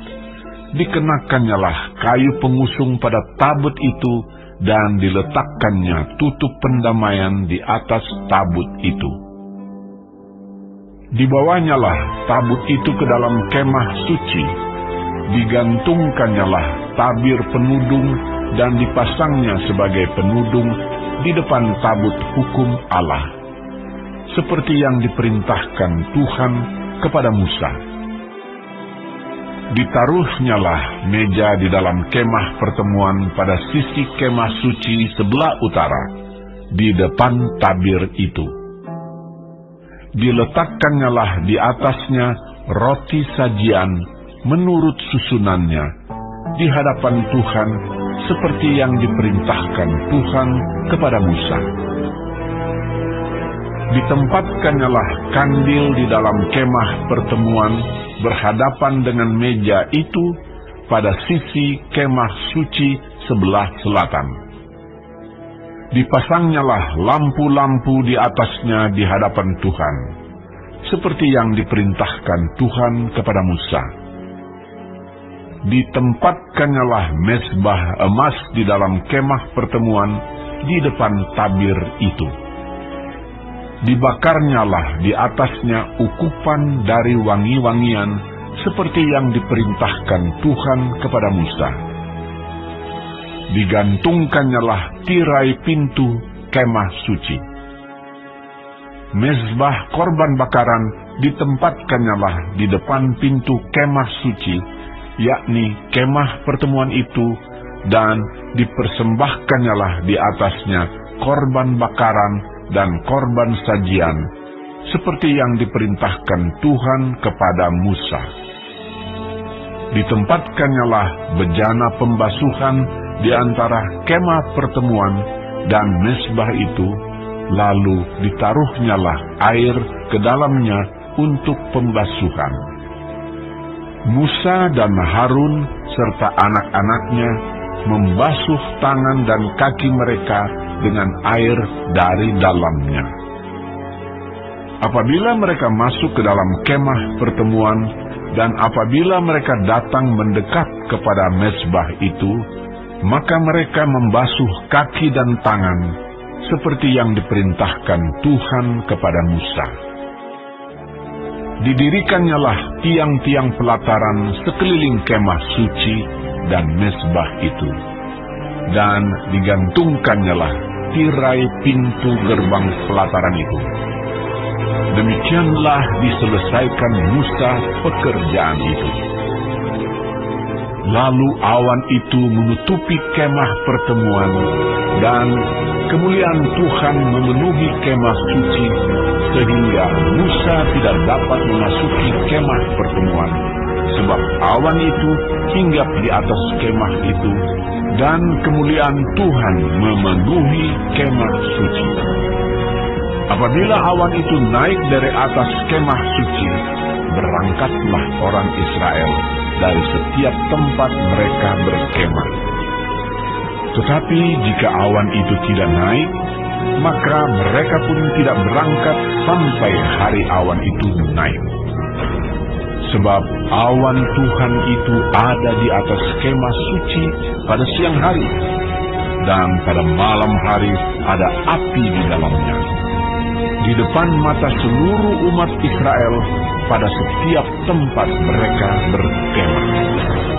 Dikenakannyalah kayu pengusung pada tabut itu, dan diletakkannya tutup pendamaian di atas tabut itu. Dibawanyalah tabut itu ke dalam kemah suci, digantungkannyalah tabir penudung, dan dipasangnya sebagai penudung di depan tabut hukum Allah, seperti yang diperintahkan Tuhan kepada Musa. Ditaruhnyalah meja di dalam kemah pertemuan pada sisi kemah suci sebelah utara, di depan tabir itu. Diletakkannyalah di atasnya roti sajian menurut susunannya, di hadapan Tuhan, seperti yang diperintahkan Tuhan kepada Musa. Ditempatkannyalah kandil di dalam kemah pertemuan berhadapan dengan meja itu pada sisi kemah suci sebelah selatan. Dipasangnyalah lampu-lampu di atasnya di hadapan Tuhan, seperti yang diperintahkan Tuhan kepada Musa. Ditempatkannyalah mezbah emas di dalam kemah pertemuan di depan tabir itu. Dibakarnyalah di atasnya ukupan dari wangi-wangian, seperti yang diperintahkan Tuhan kepada Musa. Digantungkannyalah tirai pintu kemah suci. Mezbah korban bakaran ditempatkannyalah di depan pintu kemah suci, yakni kemah pertemuan itu, dan dipersembahkannyalah di atasnya korban bakaran dan korban sajian, seperti yang diperintahkan Tuhan kepada Musa. Ditempatkannyalah bejana pembasuhan di antara kemah pertemuan dan mezbah itu, lalu ditaruhnyalah air ke dalamnya untuk pembasuhan. Musa dan Harun serta anak-anaknya membasuh tangan dan kaki mereka dengan air dari dalamnya. Apabila mereka masuk ke dalam kemah pertemuan, dan apabila mereka datang mendekat kepada mezbah itu, maka mereka membasuh kaki dan tangan, seperti yang diperintahkan Tuhan kepada Musa. Didirikannya tiang-tiang pelataran sekeliling kemah suci dan mezbah itu, dan digantungkannya tirai pintu gerbang pelataran itu. Demikianlah diselesaikan Musa pekerjaan itu. Lalu awan itu menutupi kemah pertemuan, dan kemuliaan Tuhan memenuhi kemah suci, sehingga Musa tidak dapat memasuki kemah pertemuan, sebab awan itu hinggap di atas kemah itu, dan kemuliaan Tuhan memenuhi kemah suci. Apabila awan itu naik dari atas kemah suci, berangkatlah orang Israel dari setiap tempat mereka berkemah. Tetapi jika awan itu tidak naik, maka mereka pun tidak berangkat sampai hari awan itu naik. Sebab awan Tuhan itu ada di atas kemah suci pada siang hari, dan pada malam hari ada api di dalamnya, di depan mata seluruh umat Israel pada setiap tempat mereka berkemah.